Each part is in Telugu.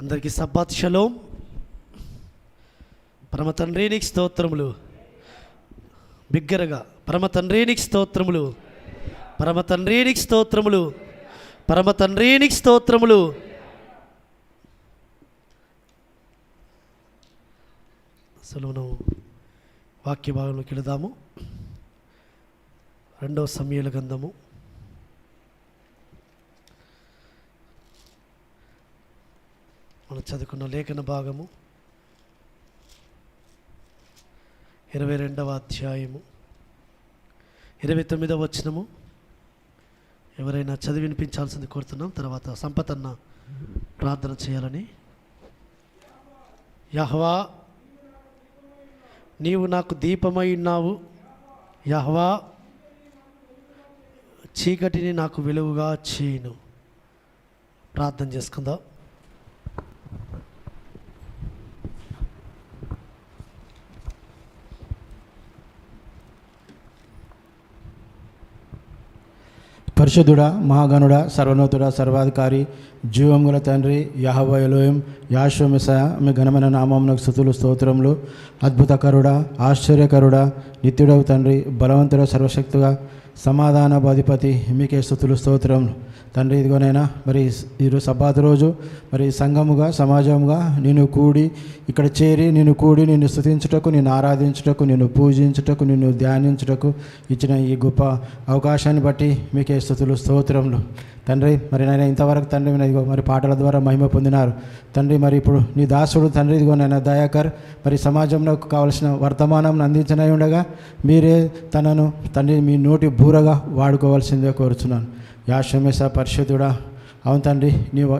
అందరికీ సబ్బాత్ షలోమ్. పరమ తండ్రి నీకు స్తోత్రములు. బిగ్గరగా పరమ తండ్రి నీకు స్తోత్రములు, పరమ తండ్రి నీకు స్తోత్రములు, పరమ తండ్రి నీకు స్తోత్రములు. అసలు మనం వాక్య భాగంలోకి వెళదాము. 2వ సమూయేలు గ్రంథము 22వ లేఖన భాగము 22వ అధ్యాయము 29వ వచనము. ఎవరైనా చదివి వినిపించాల్సింది కోరుతున్నాం. తర్వాత సంపతన్న ప్రార్థన చేయాలని. యెహోవా నీవు నాకు దీపమై ఉన్నావు, యెహోవా చీకటిని నాకు వెలుగుగా చేయును. ప్రార్థన చేసుకుందాం. పరిశుద్ధుడా, మహాగణుడా, సర్వనోతుడా, సర్వాధికారి, జీవముల తండ్రి యెహోవా ఎలోహిం యాషోవ మెస్సయా, మీ ఘనమైన నామమునకు స్తుతులు స్తోత్రములు. అద్భుతకరుడా, ఆశ్చర్యకరుడా, నిత్యుడవు తండ్రి, బలవంతుడ, సర్వశక్తిగా సమాధానాధిపతి, మీకే స్తుతులు స్తోత్రములు తండ్రి. ఇదిగోనైనా మరి ఈరోజు సబ్బాతు రోజు మరి సంఘముగా సమాజముగా నేను కూడి ఇక్కడ చేరి నేను కూడి నిన్ను స్తుతించుటకు, నిన్ను ఆరాధించుటకు, నిన్ను పూజించుటకు, నిన్ను ధ్యానించుటకు ఇచ్చిన ఈ గొప్ప అవకాశాన్ని బట్టి మీకే స్తుతులు స్తోత్రములు తండ్రి. మరి నాయన ఇంతవరకు తండ్రి మరి పాటల ద్వారా మహిమ పొందినారు తండ్రి. మరి ఇప్పుడు నీ దాసుడు తండ్రి ఇదిగో నాయన దయాకర్ మరి సమాజంలో కావలసిన వర్తమానం అందించనై ఉండగా మీరే తనను తండ్రి మీ నోటి బూరగా వాడుకోవాల్సిందే కోరుచున్నాను. యాషోవ మెస్సయా పరిశుద్ధుడా, అవును తండ్రి,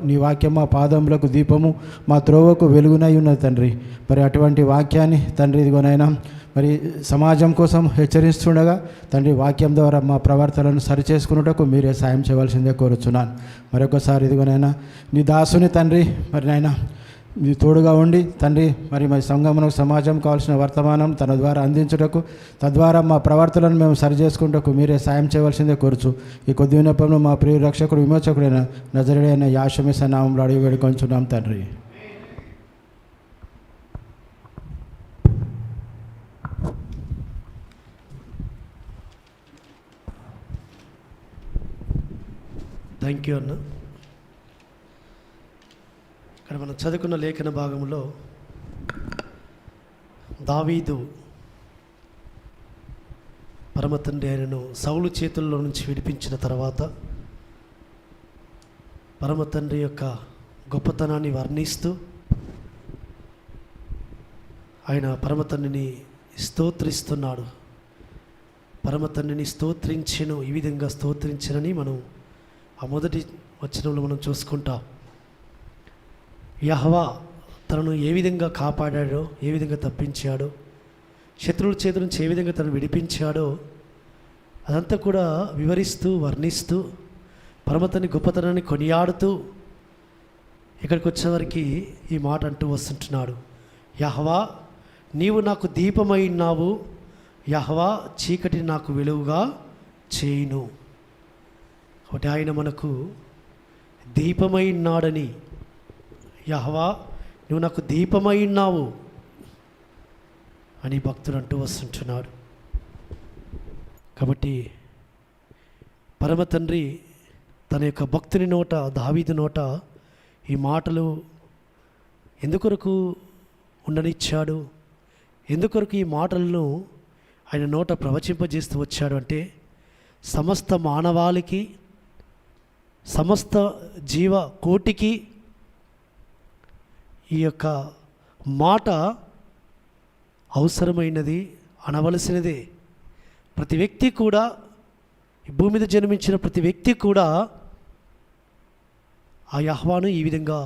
నీ వాక్యం మా పాదములకు దీపము, మా త్రోవకు వెలుగునై ఉన్నది తండ్రి. మరి అటువంటి వాక్యాన్ని తండ్రి ఇదిగోనైనా మరి సమాజం కోసం హెచ్చరిస్తుండగా తండ్రి వాక్యం ద్వారా మా ప్రవర్తనను సరిచేసుకున్నటకు మీరే సాయం చేయవలసిందే కోరుచున్నాను. మరొకసారి ఇదిగోనైనా నీ దాసుని తండ్రి మరి నాయన నీ తోడుగా ఉండి తండ్రి మరి సంఘమునకు సమాజం కావాల్సిన వర్తమానం తన ద్వారా అందించుటకు, తద్వారా మా ప్రవర్తనను మేము సరిచేసుకుంటకు మీరే సాయం చేయవలసిందే కోరుచు. ఈ కొద్ది విన్నపంలో మా ప్రియ రక్షకుడు విమోచకుడైన నజరేయుడైన యాషోవ మెస్సయా నామములో అడిగి వేడుకొంచున్నాం తండ్రి. థ్యాంక్ యూ అన్న. ఇక్కడ మనం చదువుకున్న లేఖన భాగంలో దావీదు పరమ తండ్రి ఆయనను సౌలు చేతుల్లో నుంచి విడిపించిన తర్వాత పరమ తండ్రి యొక్క గొప్పతనాన్ని వర్ణిస్తూ ఆయన పరమ తండ్రిని స్తోత్రిస్తున్నాడు. పరమ తండ్రిని స్తోత్రించెను, ఈ విధంగా స్తోత్రించనని మనం ఆ మొదటి వచనంలో మనం చూసుకుంటాం. యెహోవా తనను ఏ విధంగా కాపాడాడో, ఏ విధంగా తప్పించాడో, శత్రువుల చేతి నుంచి ఏ విధంగా తను విడిపించాడో అదంతా కూడా వివరిస్తూ వర్ణిస్తూ పరమతని గొప్పతనాన్ని కొనియాడుతూ ఇక్కడికి వచ్చేవారికి ఈ మాట అంటూ వస్తుంటున్నాడు. యెహోవా నీవు నాకు దీపమై ఉన్నావు, యెహోవా చీకటిని నాకు వెలుగుగా చేయును. ఒకటి ఆయన మనకు దీపమై ఉన్నాడని, యెహోవా నువ్వు నాకు దీపమై ఉన్నావు అని భక్తుడు అంటూ వస్తుంటున్నాడు. కాబట్టి పరమ తండ్రి తన యొక్క భక్తుని నోట, దావీదు నోట ఈ మాటలు ఎందుకొరకు ఉండనిచ్చాడు, ఎందుకొరకు ఈ మాటలను ఆయన నోట ప్రవచింపజేస్తూ వచ్చాడు అంటే సమస్త మానవాళికి, సమస్త జీవ కోటికి ఈ యొక్క మాట అవసరమైనది, అనవలసినదే. ప్రతి వ్యక్తి కూడా, ఈ భూమి మీద జన్మించిన ప్రతి వ్యక్తి కూడా ఆ యెహోవాను ఈ విధంగా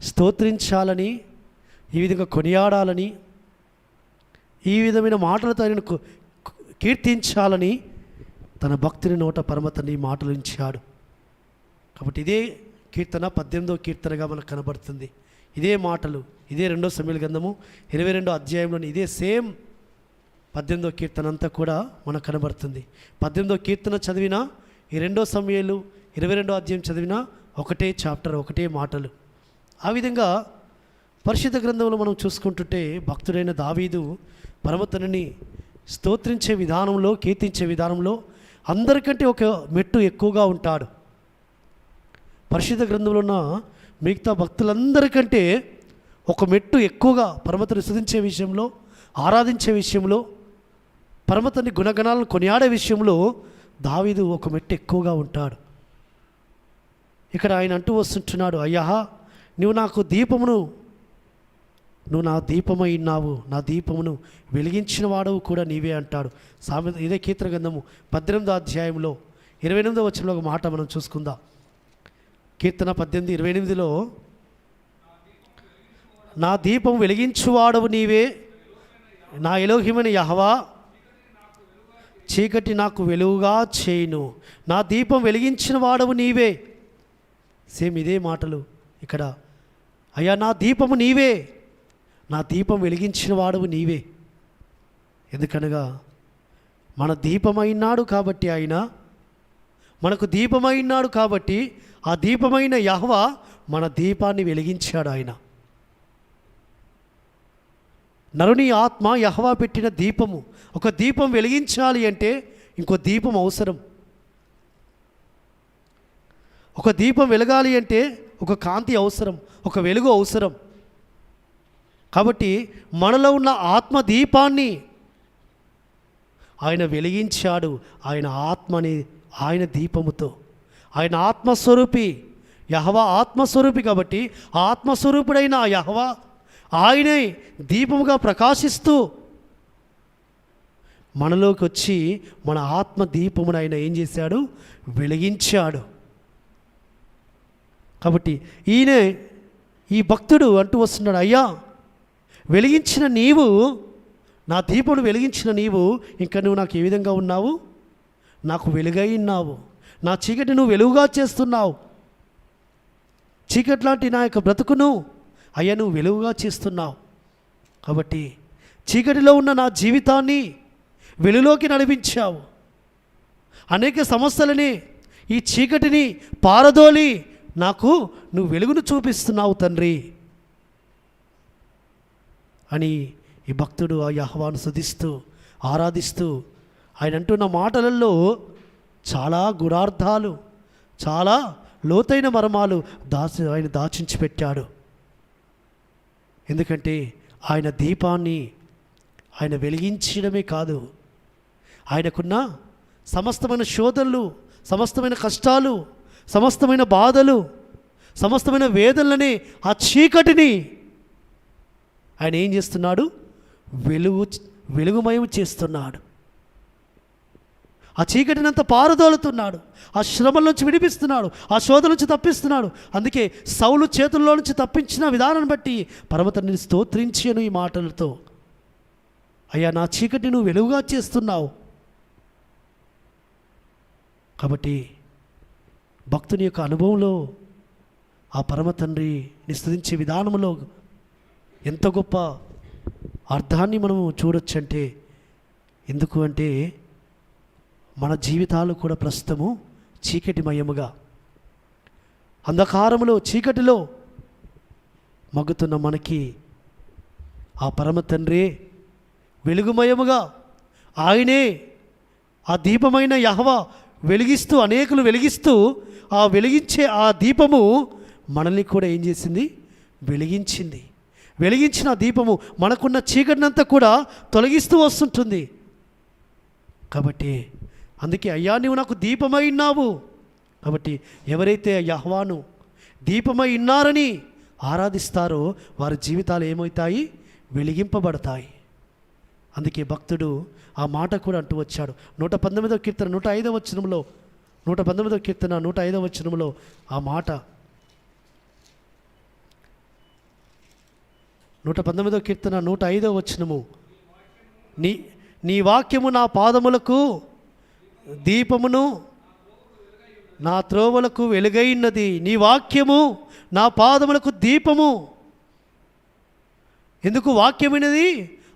స్తోత్రించాలని, ఈ విధంగా కొనియాడాలని, ఈ విధమైన మాటలతో ఆయనను కీర్తించాలని తన భక్తుని నోట పరమ తండ్రి మాటలు ఉంచాడు. కాబట్టి ఇదే కీర్తన 18వ కీర్తనగా మనకు కనబడుతుంది. ఇదే మాటలు, ఇదే 2వ సమూయేలు గ్రంథము 22వ అధ్యాయంలోని ఇదే సేమ్ 18వ కీర్తన అంతా కూడా మనకు కనబడుతుంది. 18వ కీర్తన చదివినా, ఈ 2వ సమూయేలు 22వ అధ్యాయం చదివినా ఒకటే చాప్టర్, ఒకటే మాటలు. ఆ విధంగా పరిశుద్ధ గ్రంథంలో మనం చూసుకుంటుంటే భక్తుడైన దావీదు పరమతనుని స్తోత్రించే విధానంలో, కీర్తించే విధానంలో అందరికంటే ఒక మెట్టు ఎక్కువగా ఉంటాడు. పరిశుద్ధ గ్రంథంలో ఉన్న మిగతా భక్తులందరికంటే ఒక మెట్టు ఎక్కువగా పరమతను స్తుతించే విషయంలో, ఆరాధించే విషయంలో, పరమతని గుణగణాలను కొనియాడే విషయంలో దావీదు ఒక మెట్టు ఎక్కువగా ఉంటాడు. ఇక్కడ ఆయన అంటూ వస్తుంటున్నాడు, అయ్యా నువ్వు నాకు దీపమును, నువ్వు నా దీపమై ఉన్నావు, నా దీపమును వెలిగించిన వాడవు కూడా నీవే అంటాడు. ఇదే కీర్తన గ్రంథము 18వ అధ్యాయంలో 28వ వచనంలో ఒక మాట మనం చూసుకుందాం. కీర్తన 18:28లో నా దీపం వెలిగించువాడవు నీవే, నా ఎలోహిమని యెహోవా చీకటి నాకు వెలుగుగా చేయును, నా దీపం వెలిగించిన వాడవు నీవే. సేమ్ ఇదే మాటలు ఇక్కడ, అయ్యా నా దీపము నీవే, నా దీపం వెలిగించిన వాడవు నీవే. ఎందుకనగా మన దీపమైనాడు కాబట్టి, ఆయన మనకు దీపమైనాడు కాబట్టి ఆ దీపమైన యెహోవా మన దీపాన్ని వెలిగించాడు. ఆయన నరుని ఆత్మ యెహోవా పెట్టిన దీపము. ఒక దీపం వెలిగించాలి అంటే ఇంకో దీపం అవసరం. ఒక దీపం వెలగాలి అంటే ఒక కాంతి అవసరం, ఒక వెలుగు అవసరం. కాబట్టి మనలో ఉన్న ఆత్మ దీపాన్ని ఆయన వెలిగించాడు. ఆయన ఆత్మని, ఆయన దీపముతో, ఆయన ఆత్మస్వరూపి, యెహోవా ఆత్మస్వరూపి కాబట్టి ఆత్మస్వరూపుడైన ఆ యెహోవా ఆయనే దీపముగా ప్రకాశిస్తూ మనలోకి వచ్చి మన ఆత్మ దీపమును ఆయన ఏం చేశాడు? వెలిగించాడు. కాబట్టి ఈయనే ఈ భక్తుడు అంటూ వస్తున్నాడు, అయ్యా వెలిగించిన నీవు, నా దీపమును వెలిగించిన నీవు, ఇంకా నువ్వు నాకు ఏ విధంగా ఉన్నావు? నాకు వెలుగై ఉన్నావు. నా చీకటి నువ్వు వెలుగుగా చేస్తున్నావు. చీకటి లాంటి నా యొక్క బ్రతుకును అయ్యా నువ్వు వెలుగుగా చేస్తున్నావు. కాబట్టి చీకటిలో ఉన్న నా జీవితాన్ని వెలుగులోకి నడిపించావు. అనేక సమస్యలని, ఈ చీకటిని పారదోలి నాకు నువ్వు వెలుగును చూపిస్తున్నావు తండ్రి అని ఈ భక్తుడు ఆ యెహోవాను స్తుతిస్తూ ఆరాధిస్తూ ఆయన అంటున్న మాటలలో చాలా గుణార్థాలు, చాలా లోతైన మర్మాలు ఆయన దాచించి పెట్టాడు. ఎందుకంటే ఆయన దీపాన్ని ఆయన వెలిగించడమే కాదు, ఆయనకున్న సమస్తమైన శోధనలు, సమస్తమైన కష్టాలు, సమస్తమైన బాధలు, సమస్తమైన వేదనలని, ఆ చీకటిని ఆయన ఏం చేస్తున్నాడు? వెలుగుమయం చేస్తున్నాడు. ఆ చీకటినంత పారదోలుతున్నాడు. ఆ శ్రమల నుంచి విడిపిస్తున్నాడు, ఆ శోధన నుంచి తప్పిస్తున్నాడు. అందుకే సౌలు చేతుల్లో నుంచి తప్పించిన విధానాన్ని బట్టి పరమతండ్రిని స్తోత్రించాను ఈ మాటలతో, అయ్యా నా చీకటిని నువ్వు వెలుగుగా చేస్తున్నావు. కాబట్టి భక్తుని యొక్క అనుభవంలో ఆ పరమతండ్రిని స్తుతించే విధానంలో ఎంత గొప్ప అర్థాన్ని మనము చూడొచ్చంటే, ఎందుకు అంటే మన జీవితాలు కూడా ప్రస్తుతము చీకటిమయముగా, అంధకారములో, చీకటిలో మగ్గుతున్న మనకి ఆ పరమ తండ్రే వెలుగుమయముగా, ఆయనే ఆ దీపమైన యెహోవా వెలిగిస్తూ, అనేకులు వెలిగిస్తూ, ఆ వెలిగించే ఆ దీపము మనల్ని కూడా ఏం చేసింది? వెలిగించింది. వెలిగించిన దీపము మనకున్న చీకటినంతా కూడా తొలగిస్తూ వస్తుంటుంది. కాబట్టి అందుకే అయ్యా నువ్వు నాకు దీపమై ఉన్నావు. కాబట్టి ఎవరైతే యెహోవాను దీపమై ఉన్నారని ఆరాధిస్తారో వారి జీవితాలు ఏమవుతాయి? వెలిగింపబడతాయి. అందుకే భక్తుడు ఆ మాట కూడా అంటూ వచ్చాడు. 119వ కీర్తన 105వ వచనంలో, 119వ కీర్తన 105వ వచనంలో ఆ మాట, 119వ కీర్తన 105వ వచనము, నీ వాక్యము నా పాదములకు దీపమును నా త్రోవలకు వెలుగైనది. నీ వాక్యము నా పాదములకు దీపము. ఎందుకు వాక్యమైనది?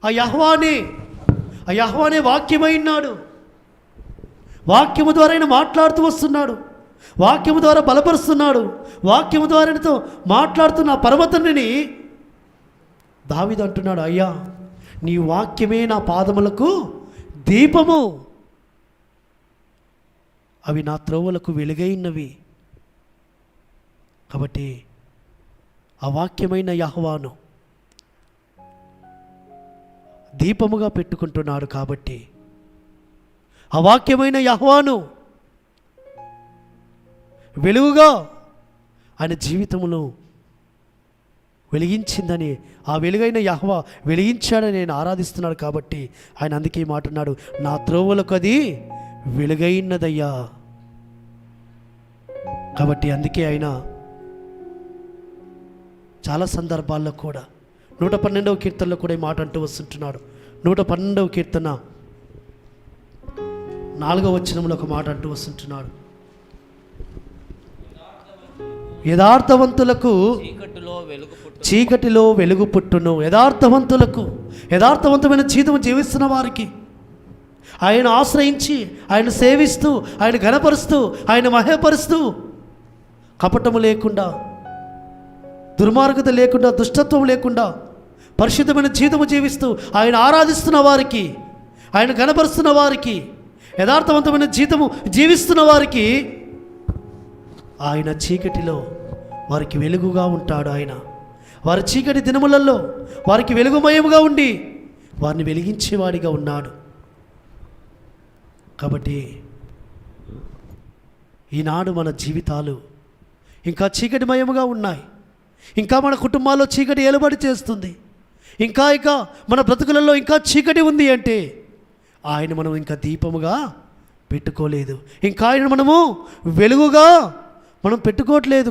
ఆ యెహోవానే, ఆ యెహోవానే వాక్యమై ఉన్నాడు. వాక్యము ద్వారా ఆయన మాట్లాడుతూ వస్తున్నాడు. వాక్యము ద్వారా బలపరుస్తున్నాడు. వాక్యము ద్వారా ఆయనతో మాట్లాడుతున్న ఆ పరమ తండ్రిని దావీదు అంటున్నాడు, అయ్యా నీ వాక్యమే నా పాదములకు దీపము, అవి నా త్రోవలకు వెలుగైనవి. కాబట్టి ఆ వాక్యమైన యెహోవాను దీపముగా పెట్టుకుంటున్నాడు. కాబట్టి ఆ వాక్యమైన యెహోవాను వెలుగుగా ఆయన జీవితమును వెలిగించిందని, ఆ వెలుగైన యెహోవా వెలిగించాడని నేను ఆరాధిస్తున్నాడు. కాబట్టి ఆయన అందుకే మాట్లాడు, నా త్రోవలకు అది వెలుగైనదయ్యా. కాబట్టి అందుకే ఆయన చాలా సందర్భాల్లో కూడా 112వ కీర్తనలో కూడా ఈ మాట అంటూ వస్తుంటున్నాడు. 112వ కీర్తన 4వ వచనంలో ఒక మాట అంటూ వస్తుంటున్నాడు, యథార్థవంతులకు చీకటిలో వెలుగు పుట్టును. యథార్థవంతులకు, యథార్థవంతమైన జీవితం జీవిస్తున్న వారికి, ఆయన ఆశ్రయించి ఆయన సేవిస్తూ ఆయన ఘనపరుస్తూ ఆయన మహేపరుస్తూ కపటము లేకుండా, దుర్మార్గత లేకుండా, దుష్టత్వం లేకుండా పరిశుద్ధమైన జీవితము జీవిస్తూ ఆయన ఆరాధిస్తున్న వారికి, ఆయన ఘనపరుస్తున్న వారికి, యథార్థవంతమైన జీవితము జీవిస్తున్న వారికి ఆయన చీకటిలో వారికి వెలుగుగా ఉంటాడు. ఆయన వారి చీకటి దినములలో వారికి వెలుగుమయముగా ఉండి వారిని వెలిగించేవాడిగా ఉన్నాడు. కాబట్టి ఈనాడు మన జీవితాలు ఇంకా చీకటిమయముగా ఉన్నాయి. ఇంకా మన కుటుంబాల్లో చీకటి ఏలుబడి చేస్తుంది. ఇంకా మన బ్రతుకులలో ఇంకా చీకటి ఉంది అంటే ఆయన మనం ఇంకా దీపముగా పెట్టుకోలేదు, ఇంకా ఆయన మనము వెలుగుగా మనం పెట్టుకోవట్లేదు.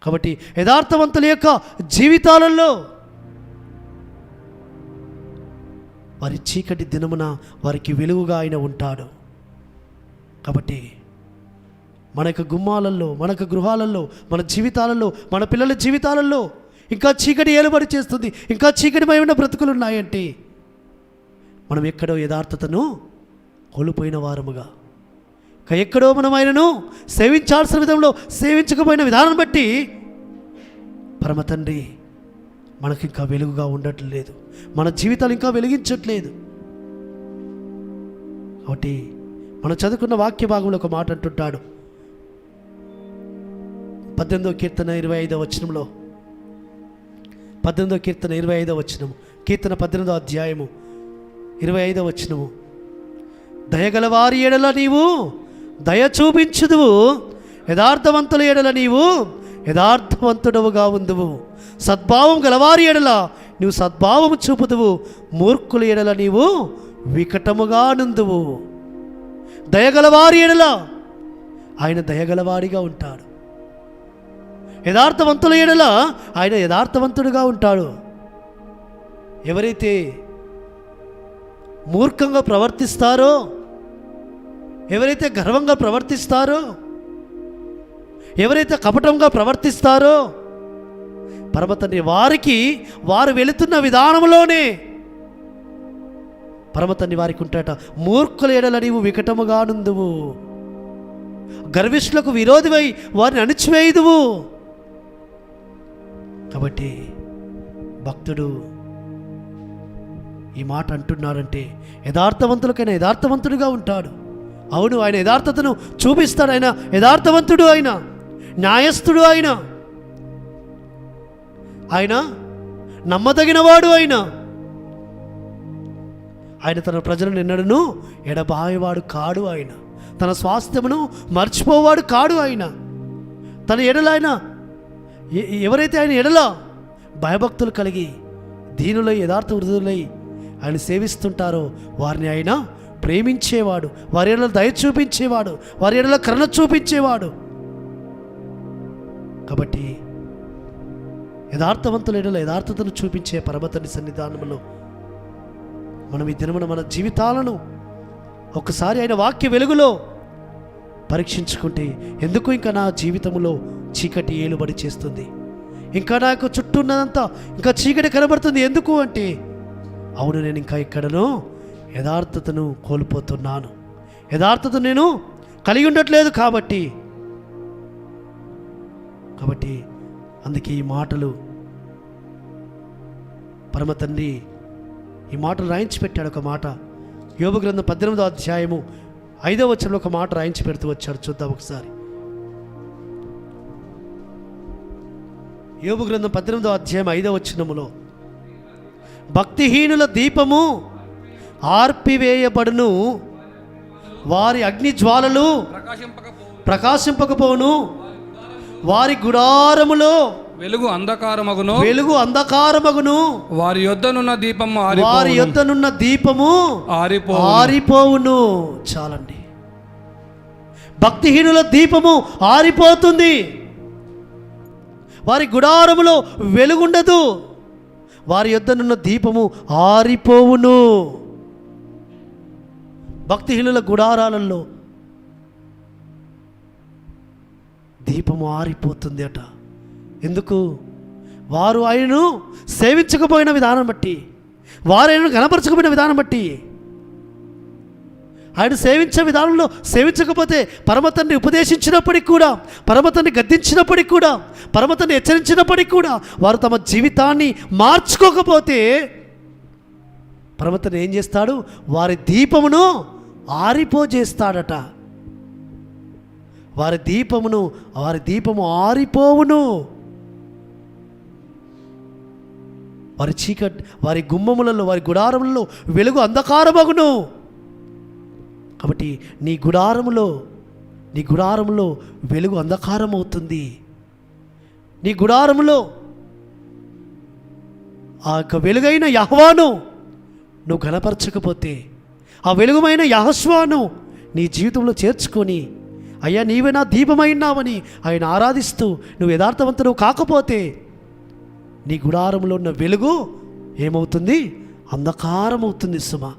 కాబట్టి యథార్థవంతుల యొక్క జీవితాలలో వారి చీకటి దినమున వారికి వెలుగుగా ఆయన ఉంటాడు. కాబట్టి మన యొక్క గుమ్మాలలో, మన యొక్క గృహాలలో, మన జీవితాలలో, మన పిల్లల జీవితాలలో ఇంకా చీకటి ఏలుబడి చేస్తుంది, ఇంకా చీకటిమయమైన బ్రతుకులు ఉన్నాయంటే మనం ఎక్కడో యథార్థతను కోల్పోయిన వారముగా, ఎక్కడో మనం ఆయనను సేవించాల్సిన విధంలో సేవించకపోయిన విధానం బట్టి పరమ తండ్రి మనకి ఇంకా వెలుగుగా ఉండట్లేదు, మన జీవితాలు ఇంకా వెలిగించట్లేదు. కాబట్టి మనం చదువుకున్న వాక్య భాగంలో ఒక మాట అంటుంటాడు, 18వ కీర్తన 25వ వచనంలో, 18వ కీర్తన 25వ వచనము, కీర్తన 18వ అధ్యాయము 25వ వచనము, దయగల వారి ఎడల నీవు దయ చూపించుదువు, యథార్థవంతుల ఎడల నీవు యథార్థవంతుడవుగా ఉందువు, సద్భావం గలవారి ఎడల నీవు సద్భావము చూపుదువు, మూర్ఖుల ఎడల నీవు వికటముగా నుందువు. దయగలవారి ఎడల ఆయన దయగలవాడిగా ఉంటాడు, యథార్థవంతుల ఎడల ఆయన యథార్థవంతుడిగా ఉంటాడు. ఎవరైతే మూర్ఖంగా ప్రవర్తిస్తారో, ఎవరైతే గర్వంగా ప్రవర్తిస్తారో, ఎవరైతే కపటంగా ప్రవర్తిస్తారో పరమ తండ్రి వారికి వారు వెళుతున్న విధానంలోనే పరమ తండ్రి వారికి ఉంటాట, మూర్ఖుల ఎడల నీవు వికటముగా నుందువు, గర్విష్ఠులకు విరోధివై వారిని అణిచివేయుదువు. కాబట్టి భక్తుడు ఈ మాట అంటున్నాడంటే యథార్థవంతులకైనా యథార్థవంతుడిగా ఉంటాడు. అవును, ఆయన యథార్థతను చూపిస్తాడు, ఆయన యథార్థవంతుడు, ఆయన న్యాయస్థుడు, ఆయన నమ్మదగినవాడు, ఆయన తన ప్రజలను ఎన్నడూ ఎడబాయేవాడు కాడు, ఆయన తన స్వాస్థ్యమును మర్చిపోవాడు కాడు, ఆయన తన ఎడల ఆయన ఎవరైతే ఆయన ఎడల భయభక్తులు కలిగి దీనులై యథార్థ హృదయులై ఆయన సేవిస్తుంటారో వారిని ఆయన ప్రేమించేవాడు, వారి ఎడల దయ చూపించేవాడు, వారి ఎడల కరుణ చూపించేవాడు. కాబట్టి యథార్థవంతుల ఎడల యథార్థతను చూపించే పరమతండ్రి సన్నిధానంలో మనం ఈ దినమున మన జీవితాలను ఒకసారి ఆయన వాక్య వెలుగులో పరీక్షించుకుంటే, ఎందుకు ఇంకా నా జీవితంలో చీకటి ఏలుబడి చేస్తుంది, ఇంకా నాకు చుట్టూ ఉన్నదంతా ఇంకా చీకటి కనబడుతుంది ఎందుకు అంటే, అవును నేను ఇంకా ఎక్కడనో యథార్థతను కోల్పోతున్నాను, యథార్థతను నేను కలిగి ఉండట్లేదు కాబట్టి అందుకే ఈ మాటలు పరమ తండ్రి ఈ మాటలు రాయించి పెట్టాడు. ఒక మాట యోబు గ్రంథం 18వ అధ్యాయము 5వ వచనంలో ఒక మాట రాయించి పెడుతూ వచ్చాడు. చూద్దాం ఒకసారి. యోబు గ్రంథం 18వ అధ్యాయం 5వ వచనములో, భక్తిహీనుల దీపము ఆర్పివేయబడును, వారి అగ్ని జ్వాలలు ప్రకాశింపకపోను, వారి గుడారములో వెలుగు అంధకారమగును, వారి యొద్దనున్న దీపము ఆరిపోవును. చాలండి. భక్తిహీనుల దీపము ఆరిపోతుంది, వారి గుడారములో వెలుగుండదు, వారి యొద్దనున్న దీపము ఆరిపోవును. భక్తిహీనుల గుడారాలలో దీపము ఆరిపోతుంది అట. ఎందుకు? వారు ఆయనను సేవించకపోయిన విధానం బట్టి, వారు ఆయనను కనపరచకపోయిన విధానం బట్టి. ఆయన సేవించే విధానంలో సేవించకపోతే, పరమతండ్రి ఉపదేశించినప్పటికి కూడా, పరమతండ్రి గద్దించినప్పటికి కూడా, పరమతండ్రి హెచ్చరించినప్పటికి కూడా వారు తమ జీవితాన్ని మార్చుకోకపోతే పరమతండ్రి ఏం చేస్తాడు? వారి దీపమును ఆరిపోజేస్తాడట. వారి దీపము ఆరిపోవును. వారి గుమ్మములలో, వారి గుడారములలో వెలుగు అంధకారమగును. కాబట్టి నీ గుడారములో వెలుగు అంధకారం అవుతుంది. నీ గుడారములో ఆ యొక్క వెలుగైన యెహోవాను నువ్వు కనపరచకపోతే, ఆ వెలుగుమైన యెహోవాను నీ జీవితంలో చేర్చుకొని, అయ్యా నీవే నా దీపమైనావని ఆయన ఆరాధిస్తూ నువ్వు యథార్థవంతుడు కాకపోతే, నీ గుడారంలో ఉన్న వెలుగు ఏమవుతుంది? అంధకారం అవుతుంది సుమా.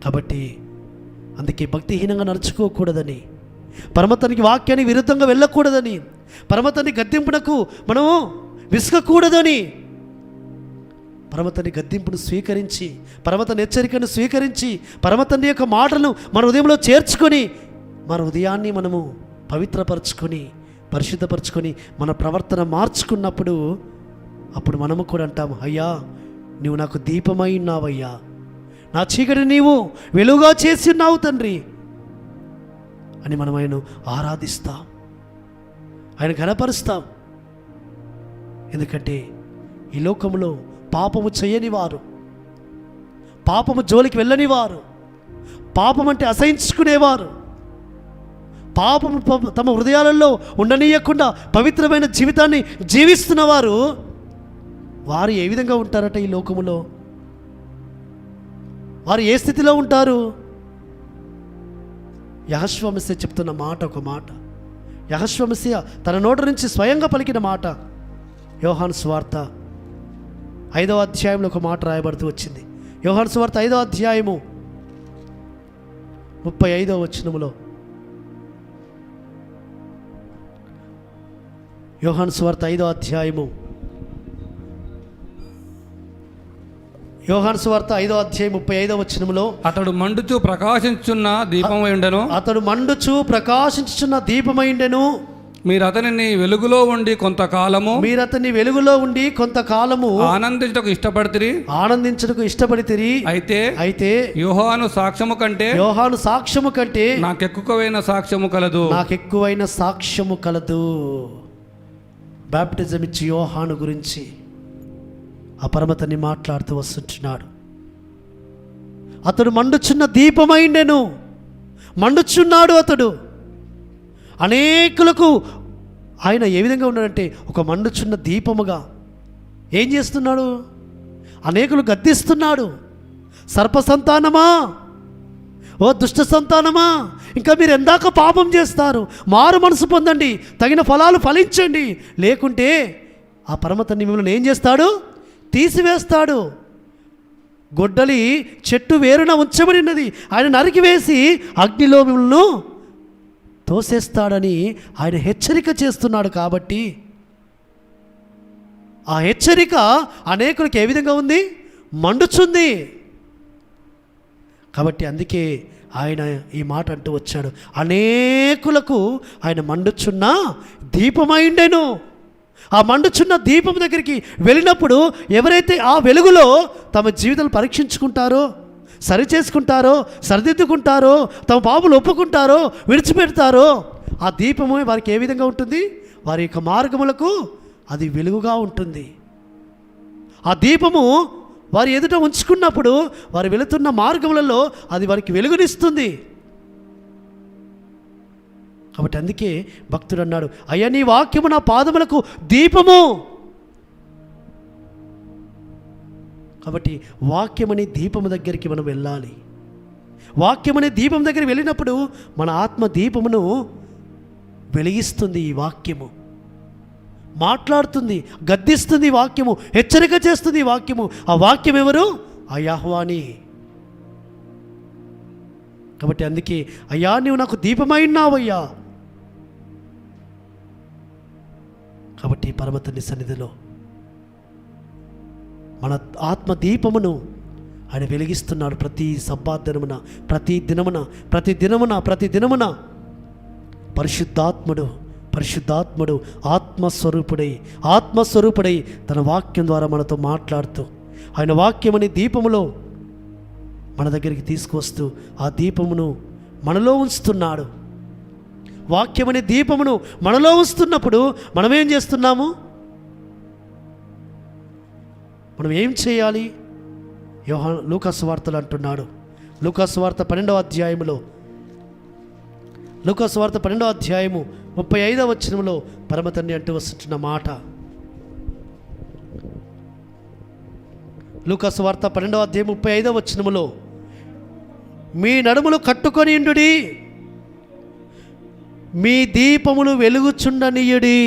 కాబట్టి అందుకే భక్తిహీనంగా నడుచుకోకూడదని, పరమతనికి వాక్యానికి విరుద్ధంగా వెళ్ళకూడదని, పరమతని గద్దింపునకు మనము విసుగకూడదని, పరమతని గద్దింపును స్వీకరించి, పరమతని హెచ్చరికను స్వీకరించి, పరమతండ్రి యొక్క మాటలను మన హృదయంలో చేర్చుకొని, మన హృదయాన్ని మనము పవిత్రపరచుకొని, పరిశుద్ధపరచుకొని, మన ప్రవర్తన మార్చుకున్నప్పుడు అప్పుడు మనము కూడా అంటాము, అయ్యా నువ్వు నాకు దీపమై ఉన్నావయ్యా, నా చీకటి నీవు వెలుగుగా చేసి ఉన్నావు తండ్రి అని మనం ఆయన ఆరాధిస్తాం, ఆయన ఘనపరుస్తాం. ఎందుకంటే ఈ లోకంలో పాపము చేయని వారు, పాపము జోలికి వెళ్ళని వారు, పాపం అంటే అసహించుకునేవారు, పాపము తమ హృదయాలలో ఉండనీయకుండా పవిత్రమైన జీవితాన్ని జీవిస్తున్నవారు, వారు ఏ విధంగా ఉంటారట ఈ లోకములో? వారు ఏ స్థితిలో ఉంటారు? యెహోషువ మెస్సీయ చెప్తున్న మాట ఒక మాట, యెహోషువ మెస్సీయ తన నోట నుంచి స్వయంగా పలికిన మాట. యోహాను సువార్త 5వ అధ్యాయంలో ఒక మాట రాయబడుతూ వచ్చింది. యోహాను సువార్త 5వ అధ్యాయము 35వ వచనములో, యోహాను సువార్త 5వ అధ్యాయము, యోహాను సువార్త 5వ అధ్యాయం 35వ వచనములో, అతడు మండుచు ప్రకాశించుచున్న దీపమైండెను, మీరు అతనిని వెలుగులో ఉండి కొంతకాలము ఆనందించుటకు ఇష్టపడితిరి. అయితే యోహాను సాక్ష్యము కంటే నాకెక్కువైన సాక్ష్యము కలదు. బాప్టిజం ఇచ్చి యోహాను గురించి ఆ పరమతని మాట్లాడుతూ వస్తుంటున్నాడు. అతడు మండుచున్న దీపమైండెను, మండుచున్నాడు అతడు. అనేకులకు ఆయన ఏ విధంగా ఉన్నాడంటే ఒక మండుచున్న దీపముగా ఏం చేస్తున్నాడు? అనేకులు గద్దిస్తున్నాడు. సర్ప సంతానమా, ఓ దుష్ట సంతానమా, ఇంకా మీరు ఎందాక పాపం చేస్తారు, మారు మనసు పొందండి, తగిన ఫలాలు ఫలించండి, లేకుంటే ఆ పరమతన్ని మిమ్మల్ని ఏం చేస్తాడు? తీసివేస్తాడు. గొడ్డలి చెట్టు వేరున ఉంచబడినది, ఆయన నరికివేసి అగ్నిలో మిమ్మల్ని తోసేస్తాడని ఆయన హెచ్చరిక చేస్తున్నాడు. కాబట్టి ఆ హెచ్చరిక అనేకులకు ఏ విధంగా ఉంది? మండుచుంది. కాబట్టి అందుకే ఆయన ఈ మాట అంటూ వచ్చాడు, అనేకులకు ఆయన మండుచున్న దీపమైండెను. ఆ మండుచున్న దీపం దగ్గరికి వెళ్ళినప్పుడు ఎవరైతే ఆ వెలుగులో తమ జీవితాలు పరీక్షించుకుంటారో, సరి చేసుకుంటారో, సరిదిద్దుకుంటారో, తమ పాపలు ఒప్పుకుంటారో, విడిచిపెడతారో, ఆ దీపము వారికి ఏ విధంగా ఉంటుంది? వారి యొక్క మార్గములకు అది వెలుగుగా ఉంటుంది. ఆ దీపము వారి ఎదుట ఉంచుకున్నప్పుడు వారు వెళుతున్న మార్గములలో అది వారికి వెలుగునిస్తుంది. కాబట్టి అందుకే భక్తుడు అన్నాడు, అయ్యా నీ వాక్యము నా పాదములకు దీపము. కాబట్టి వాక్యమనే దీపము దగ్గరికి మనం వెళ్ళాలి. వాక్యమనే దీపం దగ్గర వెళ్ళినప్పుడు మన ఆత్మ దీపమును వెలిగిస్తుంది. ఈ వాక్యము మాట్లాడుతుంది, గద్దిస్తుంది, వాక్యము హెచ్చరిక చేస్తుంది. ఈ వాక్యము, ఆ వాక్యం ఎవరు? ఆ యెహోవాని. కాబట్టి అందుకే అయ్యా నీవు నాకు దీపమైనావయ్యా. కాబట్టి పరమతండ్రి సన్నిధిలో మన ఆత్మ దీపమును ఆయన వెలిగిస్తున్నాడు. ప్రతి సబ్బాదినమున, ప్రతి దినమున పరిశుద్ధాత్ముడు ఆత్మస్వరూపుడై తన వాక్యం ద్వారా మనతో మాట్లాడుతూ ఆయన వాక్యమని దీపములో మన దగ్గరికి తీసుకొస్తూ ఆ దీపమును మనలో ఉంచుతున్నాడు. వాక్యమనే దీపమును మనలో ఉంచుతున్నప్పుడు మనం ఏం చేస్తున్నాము? మనం ఏం చేయాలి? లూకాసు వార్తలు అంటున్నాడు. లూకాసు వార్త 12వ అధ్యాయములో, లూకాసు వార్త 12వ అధ్యాయము 35వ వచనంలో పరమతండ్రి అంటూ వస్తున్న మాట. లూకాసు వార్త 12వ అధ్యాయం 35వ వచనములో, మీ నడుములు కట్టుకొని ఉండుడి, మీ దీపములు వెలుగుచుండనీయుడి.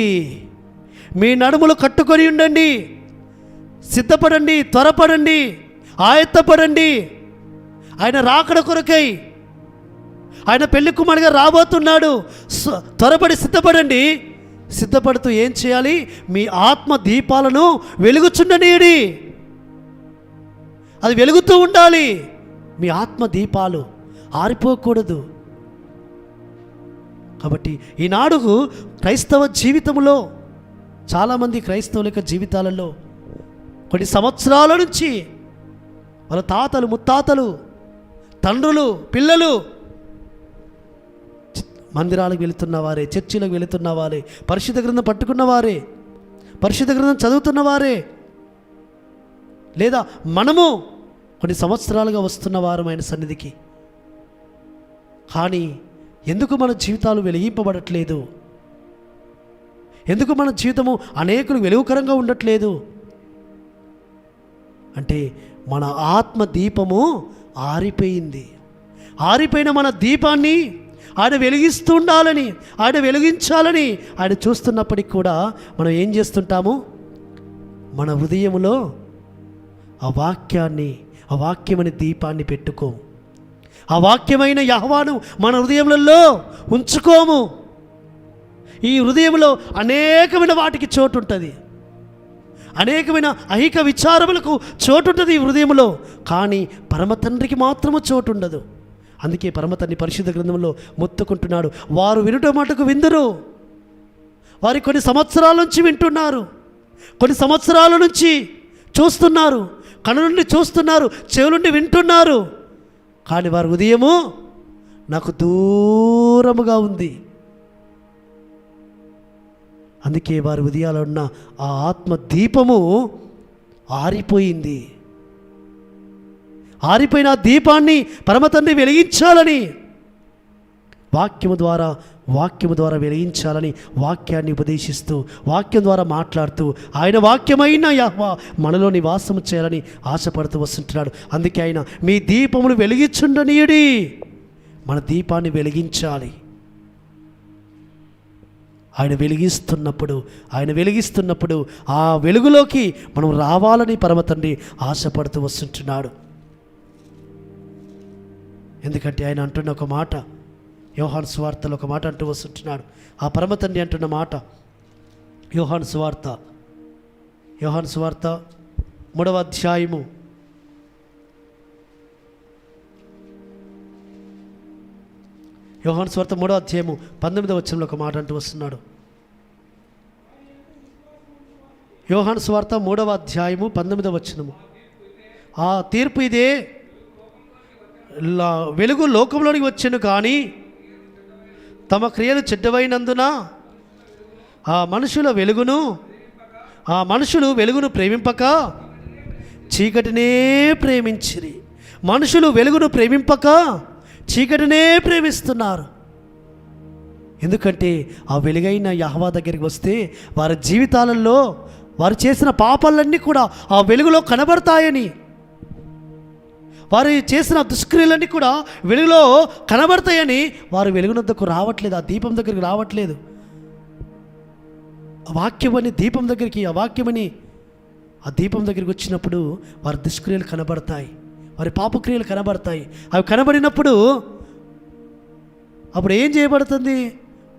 మీ నడుములు కట్టుకొని ఉండండి, సిద్ధపడండి, త్వరపడండి, ఆయత్తపడండి. ఆయన రాకడ కొరకై, ఆయన పెళ్లి కుమారుడిగా రాబోతున్నాడు. త్వరపడి సిద్ధపడండి. సిద్ధపడుతూ ఏం చేయాలి? మీ ఆత్మ దీపాలను వెలుగుచుండనీయుడి. అది వెలుగుతూ ఉండాలి. మీ ఆత్మ దీపాలు ఆరిపోకూడదు. కాబట్టి ఈనాడు క్రైస్తవ జీవితంలో చాలామంది క్రైస్తవుల యొక్క జీవితాలలో కొన్ని సంవత్సరాల నుంచి వాళ్ళ తాతలు, ముత్తాతలు, తండ్రులు, పిల్లలు మందిరాలకు వెళుతున్న వారే, చర్చిలకు వెళుతున్న వారే, పరిశుద్ధ గ్రంథం పట్టుకున్న వారే, పరిశుద్ధ గ్రంథం చదువుతున్న వారే, లేదా మనము కొన్ని సంవత్సరాలుగా వస్తున్న వారం ఆయన సన్నిధికి. కానీ ఎందుకు మన జీవితాలు వెలిగింపబడట్లేదు? ఎందుకు మన జీవితము అనేకులు వెలుగుకరంగా ఉండట్లేదు? అంటే మన ఆత్మ దీపము ఆరిపోయింది. ఆరిపోయిన మన దీపాన్ని ఆయన వెలిగిస్తూ ఉండాలని, ఆయన వెలిగించాలని ఆయన చూస్తున్నప్పటికి కూడా మనం ఏం చేస్తుంటాము? మన హృదయములో ఆ వాక్యమని దీపాన్ని పెట్టుకోము. ఆ వాక్యమైన యెహోవాను మన హృదయములలో ఉంచుకోము. ఈ హృదయంలో అనేకమైన వాటికి చోటు ఉంటుంది, అనేకమైన ఐహిక విచారములకు చోటు ఉంటుంది ఈ హృదయంలో. కానీ పరమ తండ్రికి మాత్రము చోటు ఉండదు. అందుకే పరమతండ్రి పరిశుద్ధ గ్రంథంలో మొత్తుకుంటున్నాడు, వారు వినుట మటుకు విందురు. వారి కొన్ని సంవత్సరాల నుంచి వింటున్నారు, కొన్ని సంవత్సరాల నుంచి చూస్తున్నారు, కను నుండి చూస్తున్నారు, చెవి నుండి వింటున్నారు. కానీ వారి హృదయము నాకు దూరముగా ఉంది. అందుకే వారి హృదయాల్లో ఉన్న ఆ ఆత్మ దీపము ఆరిపోయింది. ఆరిపోయిన ఆ దీపాన్ని పరమతండ్రి వెలిగించాలని, వాక్యము ద్వారా వెలిగించాలని వాక్యాన్ని ఉపదేశిస్తూ, వాక్యం ద్వారా మాట్లాడుతూ, ఆయన వాక్యమైన యెహోవా మనలో నివాసము చేయాలని ఆశపడుతూ వస్తుంటున్నాడు. అందుకే ఆయన మీ దీపములు వెలిగించుండనీయుడి. మన దీపాన్ని వెలిగించాలి. ఆయన వెలిగిస్తున్నప్పుడు ఆ వెలుగులోకి మనం రావాలని పరమతండ్రి ఆశపడుతూ వస్తుంటున్నాడు. ఎందుకంటే ఆయన అంటున్న ఒక మాట, యోహాను సువార్తలో ఒక మాట అంటూ వస్తుంటున్నాడు. ఆ పరమతండ్రి అంటున్న మాట, యోహాను సువార్త 3వ అధ్యాయము యోహాను సువార్త 3వ అధ్యాయము 19వ వచనంలో ఒక మాట అంటూ వస్తున్నాడు. యోహాను సువార్త 3వ అధ్యాయము 19వ వచనము, ఆ తీర్పు ఇదే, వెలుగు లోకంలోనికి వచ్చెను కానీ తమ క్రియలు చెడ్డవైనందున ఆ మనుషులు వెలుగును ప్రేమింపక చీకటినే ప్రేమించిరి. మనుషులు వెలుగును ప్రేమింపక చీకటినే ప్రేమిస్తున్నారు. ఎందుకంటే ఆ వెలుగైన యెహోవా దగ్గరికి వస్తే వారి జీవితాలలో వారు చేసిన పాపాలన్నీ కూడా ఆ వెలుగులో కనబడతాయని, వారు చేసిన దుష్క్రియలన్నీ కూడా వెలుగులో కనబడతాయని వారు వెలుగునందుకు రావట్లేదు, ఆ దీపం దగ్గరికి రావట్లేదు. ఆ వాక్యమని దీపం దగ్గరికి, ఆ వాక్యమని ఆ దీపం దగ్గరికి వచ్చినప్పుడు వారి దుష్క్రియలు కనబడతాయి, వారి పాపక్రియలు కనబడతాయి. అవి కనబడినప్పుడు అప్పుడు ఏం చేయబడుతుంది?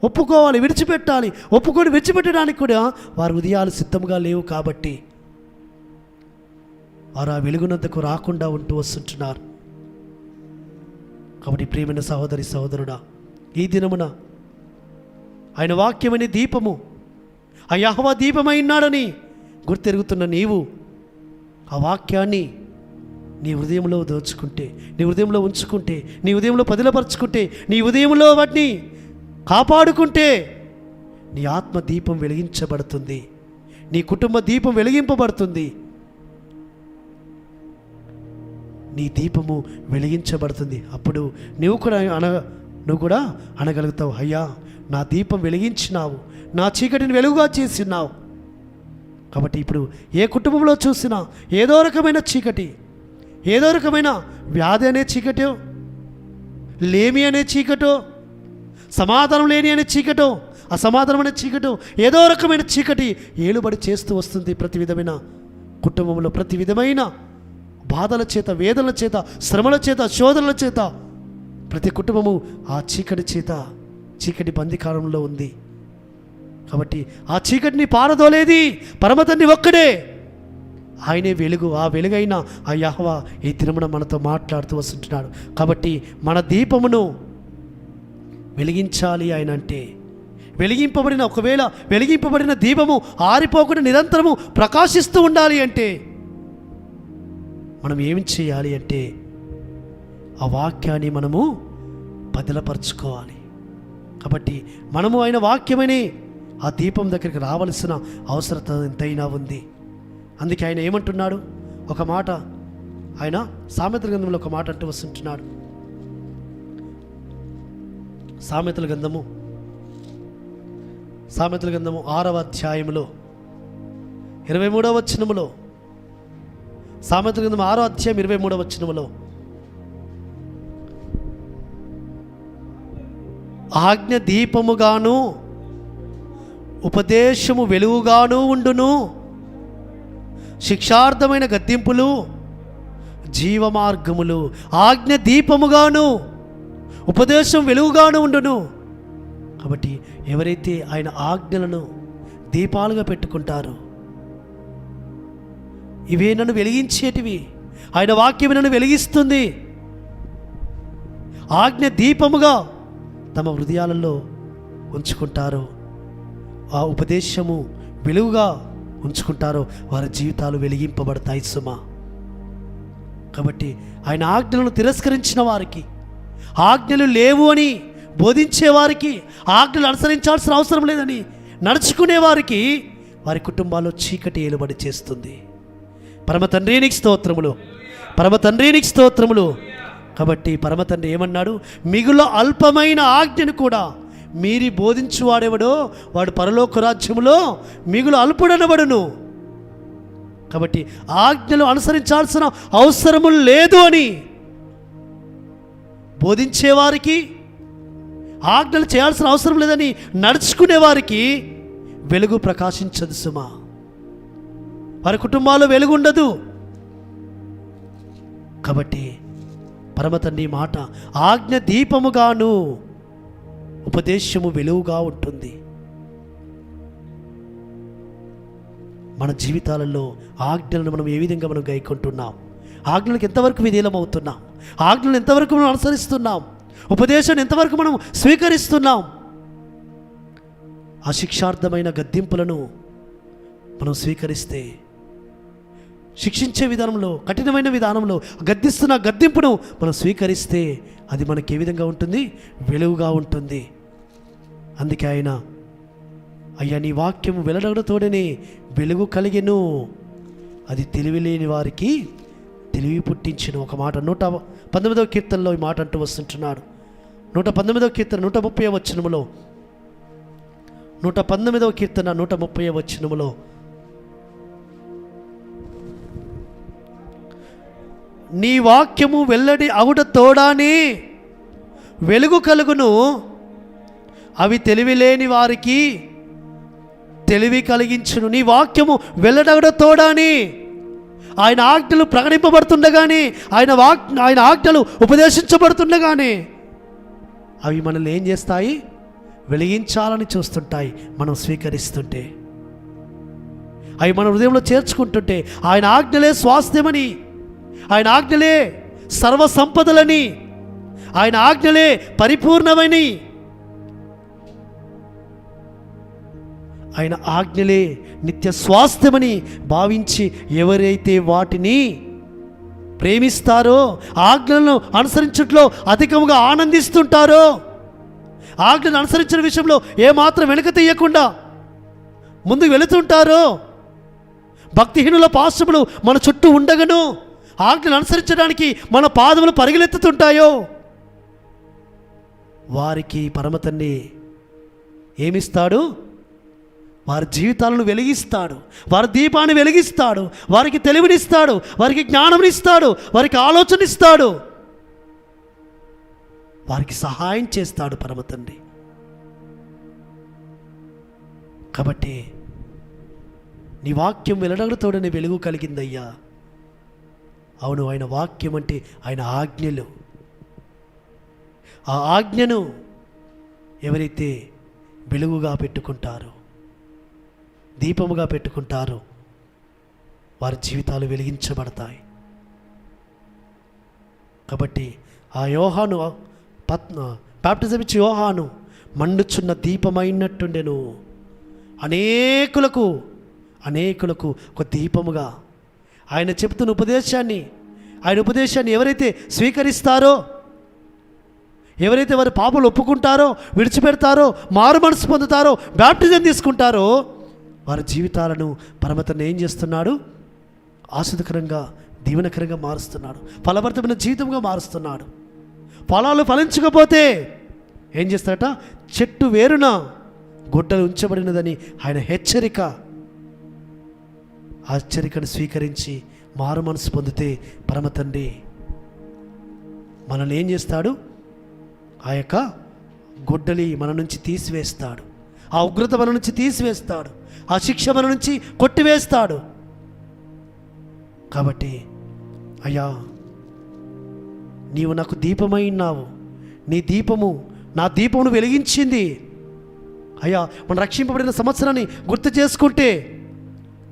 ఒప్పుకోవాలి, విడిచిపెట్టాలి. ఒప్పుకొని విడిచిపెట్టడానికి కూడా వారి హృదయాలు సిద్ధంగా లేవు కాబట్టి వారు ఆ వెలుగునందుకు రాకుండా ఉంటూ వస్తుంటున్నారు. కాబట్టి ప్రియమైన సహోదరి సహోదరుడా, ఈ దినమున ఆయన వాక్యమని దీపము, ఆ యెహోవా దీపమై ఉన్నాడని గుర్తెరుగుతున్న నీవు ఆ వాక్యాన్ని నీ హృదయంలో దోచుకుంటే, నీ హృదయంలో ఉంచుకుంటే, నీ హృదయంలో పదిలపరుచుకుంటే, నీ హృదయంలో వాటిని కాపాడుకుంటే నీ ఆత్మ దీపం వెలిగించబడుతుంది, నీ కుటుంబ దీపం వెలిగింపబడుతుంది, నీ దీపము వెలిగించబడుతుంది. అప్పుడు నువ్వు కూడా అనగలుగుతావు, అయ్యా నా దీపం వెలిగించినావు, నా చీకటిని వెలుగుగా చేసినావు. కాబట్టి ఇప్పుడు ఏ కుటుంబంలో చూసినా ఏదో రకమైన చీకటి, ఏదో రకమైన వ్యాధి అనే చీకటో, లేమి అనే చీకటో, సమాధానం లేని అనే చీకటో, అసమాధానం అనే చీకటో, ఏదో రకమైన చీకటి ఏలుబడి చేస్తూ వస్తుంది. ప్రతి విధమైన కుటుంబంలో ప్రతి విధమైన బాధల చేత, వేదనల చేత, శ్రమల చేత, శోధనల చేత ప్రతి కుటుంబము ఆ చీకటి చేత, చీకటి బందికారంలో ఉంది. కాబట్టి ఆ చీకటిని పారదోలేది పరమతండ్రి ఒక్కడే, ఆయనే వెలుగు. ఆ వెలుగైన ఆ యెహోవా ఈ దినమున మనతో మాట్లాడుతూ వస్తుంటున్నాడు. కాబట్టి మన దీపమును వెలిగించాలి. ఆయన అంటే ఒకవేళ వెలిగింపబడిన దీపము ఆరిపోకుండా నిరంతరము ప్రకాశిస్తూ ఉండాలి అంటే మనం ఏమి చేయాలి అంటే ఆ వాక్యాన్ని మనము బదిలపరచుకోవాలి. కాబట్టి మనము ఆయన వాక్యమని ఆ దీపం దగ్గరికి రావలసిన అవసరత ఎంతైనా ఉంది. అందుకే ఆయన ఏమంటున్నాడు? ఒక మాట ఆయన సామెతల గ్రంథంలో ఒక మాట అంటూ వస్తుంటున్నాడు. సామెతల గ్రంథము 6వ అధ్యాయములో 23వ వచనములో, సామెతల గ్రంథం 6వ అధ్యాయం 23వ వచనములో, ఆజ్ఞ దీపముగాను ఉపదేశము వెలుగుగాను ఉండును, శిక్షార్థమైన గద్దింపులు జీవమార్గములు. ఆజ్ఞ దీపముగాను ఉపదేశం వెలుగుగాను ఉండును. కాబట్టి ఎవరైతే ఆయన ఆజ్ఞలను దీపాలుగా పెట్టుకుంటారో, ఇవే నన్ను వెలిగించేటివి, ఆయన వాక్యం నన్ను వెలిగిస్తుంది, ఆజ్ఞ దీపముగా తమ హృదయాలలో ఉంచుకుంటారో, ఆ ఉపదేశము వెలుగుగా ఉంచుకుంటారో వారి జీవితాలు వెలిగింపబడతాయి సుమా. కాబట్టి ఆయన ఆజ్ఞలను తిరస్కరించిన వారికి, ఆజ్ఞలు లేవు అని బోధించేవారికి, ఆజ్ఞలు అనుసరించాల్సిన అవసరం లేదని నడుచుకునేవారికి వారి కుటుంబాల్లో చీకటి ఏలుబడి చేస్తుంది. పరమ తండ్రి నీకు స్తోత్రములు, పరమ తండ్రి నీకు స్తోత్రములు. కాబట్టి పరమ తండ్రి ఏమన్నాడు? మిగుల అల్పమైన ఆజ్ఞను కూడా మీరి బోధించువాడెవడో వాడు పరలోక రాజ్యములో మిగులు అల్పుడనబడును. కాబట్టి ఆజ్ఞలు అనుసరించాల్సిన అవసరము లేదు అని బోధించేవారికి, ఆజ్ఞలు చేయాల్సిన అవసరం లేదని నడుచుకునేవారికి వెలుగు ప్రకాశించదు సుమా. వారి కుటుంబాల్లో వెలుగు ఉండదు. కాబట్టి పరమతండ్రి మాట ఆజ్ఞ దీపముగాను ఉపదేశము వెలుగుగా ఉంటుంది. మన జీవితాలలో ఆజ్ఞలను మనం ఏ విధంగా మనం గైకుంటున్నాం, ఆజ్ఞలకు ఎంతవరకు విధేయులం అవుతున్నాం, ఆజ్ఞలను ఎంతవరకు మనం అనుసరిస్తున్నాం, ఉపదేశాన్ని ఎంతవరకు మనం స్వీకరిస్తున్నాం? ఆ శిక్షార్థమైన గద్దింపులను మనం స్వీకరిస్తే, శిక్షించే విధానంలో, కఠినమైన విధానంలో గద్దిస్తున్న గద్దింపును మనం స్వీకరిస్తే అది మనకి ఏ విధంగా ఉంటుంది? వెలుగుగా ఉంటుంది. అందుకే ఆయన, అయ్యా నీ వాక్యము వెల్లడగడతోడనే వెలుగు కలిగెను, అది తెలివి లేని వారికి తెలివి పుట్టించిన. ఒక మాట 119వ కీర్తనలో ఈ మాట అంటూ వస్తుంటున్నాడు. 119వ కీర్తన 130వ వచనములో, 119వ కీర్తన 130వ వచనములో, నీ వాక్యము వెల్లడి అవుట తోడానే వెలుగు కలుగును, అవి తెలివి లేని వారికి తెలివి కలిగించును. నీ వాక్యము వెల్లడవుట తోడాని, ఆయన ఆజ్ఞలు ప్రకటింపబడుతుండగానే, ఆయన ఆజ్ఞలు ఉపదేశించబడుతుండగానే అవి మనల్ని ఏం చేస్తాయి? వెలిగించాలని చూస్తుంటాయి. మనం స్వీకరిస్తుంటే, అవి మన హృదయంలో చేర్చుకుంటుంటే, ఆయన ఆజ్ఞలే స్వాస్థ్యమని, ఆయన ఆజ్ఞలే సర్వ సంపదలని, ఆయన ఆజ్ఞలే పరిపూర్ణమని, ఆయన ఆజ్ఞలే నిత్య స్వాస్థ్యమని భావించి ఎవరైతే వాటిని ప్రేమిస్తారో, ఆజ్ఞలను అనుసరించట్లో అధికముగా ఆనందిస్తుంటారో, ఆజ్ఞను అనుసరించిన విషయంలో ఏమాత్రం వెనుక తీయకుండా ముందుకు వెళుతుంటారో, భక్తిహీనుల పాశములు మన చుట్టూ ఉండగను ఆజ్ఞను అనుసరించడానికి మన పాదములు పరిగెత్తుతుంటాయో, వారికి పరమతండ్రి ఏమిస్తాడు? వారి జీవితాలను వెలిగిస్తాడు, వారి దీపాన్ని వెలిగిస్తాడు, వారికి తెలివినిస్తాడు, వారికి జ్ఞానమునిస్తాడు, వారికి ఆలోచనిస్తాడు, వారికి సహాయం చేస్తాడు పరమతండ్రి. కాబట్టి నీ వాక్యం వెల్లడగలతోడనే వెలుగు కలిగిందయ్యా. అవును, ఆయన వాక్యం అంటే ఆయన ఆజ్ఞలు. ఆ ఆజ్ఞను ఎవరైతే వెలుగుగా పెట్టుకుంటారో, దీపముగా పెట్టుకుంటారో, వారి జీవితాలు వెలిగించబడతాయి. కాబట్టి ఆ యోహాను బాప్టిజం ఇచ్చి యోహాను మండుచున్న దీపమైనట్టుండెను, అనేకులకు ఒక దీపముగా ఆయన చెప్తున్న ఉపదేశాన్ని ఎవరైతే స్వీకరిస్తారో, ఎవరైతే వారి పాపలు ఒప్పుకుంటారో, విడిచిపెడతారో, మారు మనసు పొందుతారో, బాప్టిజం తీసుకుంటారో, వారి జీవితాలను పరమతండ్రి ఏం చేస్తున్నాడు? ఆస్వాదకరంగా, దీవెనకరంగా మారుస్తున్నాడు, ఫలభరితమైన జీవితంగా మారుస్తున్నాడు. ఫలాలు ఫలించకపోతే ఏం చేస్తాడట? చెట్టు వేరున గుడ్డలు ఉంచబడినదని ఆయన హెచ్చరిక. ఆ హెచ్చరికను స్వీకరించి మారు మనసు పొందితే పరమతండ్రి మనల్ని ఏం చేస్తాడు? ఆ యొక్క గుడ్డలి మన నుంచి తీసివేస్తాడు, ఆ ఉగ్రత మన నుంచి తీసివేస్తాడు, ఆ శిక్ష మన నుంచి కొట్టివేస్తాడు. కాబట్టి అయ్యా, నీవు నాకు దీపమై ఉన్నావు, నీ దీపము నా దీపమును వెలిగించింది. అయ్యా, మనం రక్షింపబడిన సంవత్సరాన్ని గుర్తు చేసుకుంటే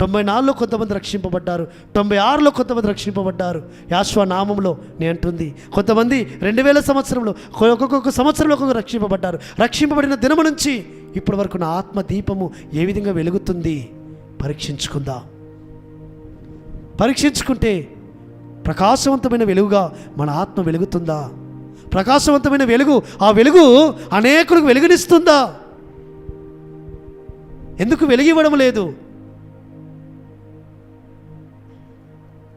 94లో కొంతమంది రక్షింపబడ్డారు, 96లో కొంతమంది రక్షింపబడ్డారు. యాశ్వా నామంలో నేను అంటుంది, కొంతమంది 2000 సంవత్సరంలో, ఒక్కొక్క సంవత్సరంలో ఒక్కొక్క రక్షింపబడ్డారు. రక్షింపబడిన దినము నుంచి ఇప్పటి వరకు నా ఆత్మ దీపము ఏ విధంగా వెలుగుతుంది పరీక్షించుకుంటే ప్రకాశవంతమైన వెలుగుగా మన ఆత్మ వెలుగుతుందా? ప్రకాశవంతమైన వెలుగు, ఆ వెలుగు అనేకులకు వెలుగునిస్తుందా? ఎందుకు వెలిగివ్వడం లేదు?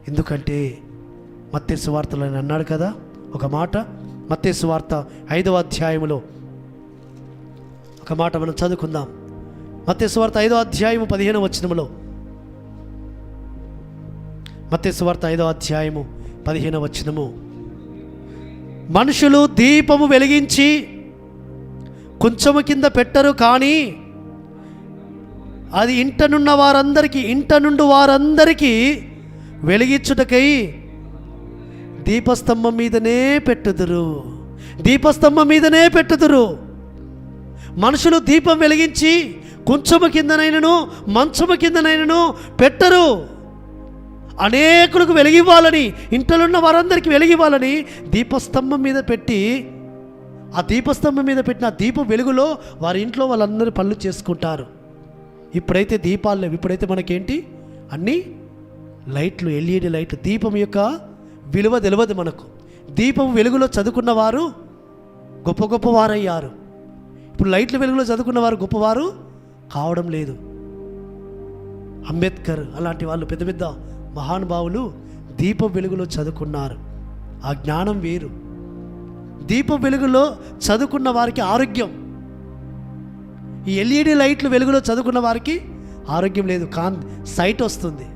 ఎందుకంటే మత్తయి సువార్తలో ఆయన అన్నాడు కదా ఒక మాట. మత్తయి సువార్త 5వ అధ్యాయములో ఒక మాట మనం చదువుకుందాం. మత్తయి సువార్త 5వ అధ్యాయము 15వ వచనములో, మత్తయి సువార్త 5వ అధ్యాయము 15వ వచనము, మనుషులు దీపము వెలిగించి కొంచెము కింద పెట్టరు, కానీ అది ఇంట నుండి వారందరికీ వెలిగించుటకై దీపస్తంభం మీదనే పెట్టుదురు. మనుషులు దీపం వెలిగించి కొంచెము కిందనైనను మంచము కిందనైనను పెట్టరు. అనేకులకు వెలిగివ్వాలని, ఇంటలున్న వారందరికీ వెలిగివ్వాలని దీపస్తంభం మీద పెట్టి ఆ దీపస్తంభం మీద పెట్టిన ఆ దీప వెలుగులో వారి ఇంట్లో వాళ్ళందరూ పనులు చేసుకుంటారు. ఇప్పుడైతే దీపాలు లేవు. ఇప్పుడైతే మనకేంటి అన్నీ లైట్లు, ఎల్ఈడి లైట్లు. దీపం యొక్క విలువ తెలియదు మనకు. దీపం వెలుగులో చదువుకున్న వారు గొప్ప గొప్పవారయ్యారు. ఇప్పుడు లైట్ల వెలుగులో చదువుకున్న వారు గొప్పవారు కావడం లేదు. అంబేద్కర్ అలాంటి వాళ్ళు పెద్ద పెద్ద మహానుభావులు దీపం వెలుగులో చదువుకున్నారు. ఆ జ్ఞానం వేరు. దీపం వెలుగులో చదువుకున్న వారికి ఆరోగ్యం. ఈ ఎల్ఈడి లైట్లు వెలుగులో చదువుకున్న వారికి ఆరోగ్యం లేదు, సైట్ వస్తుంది.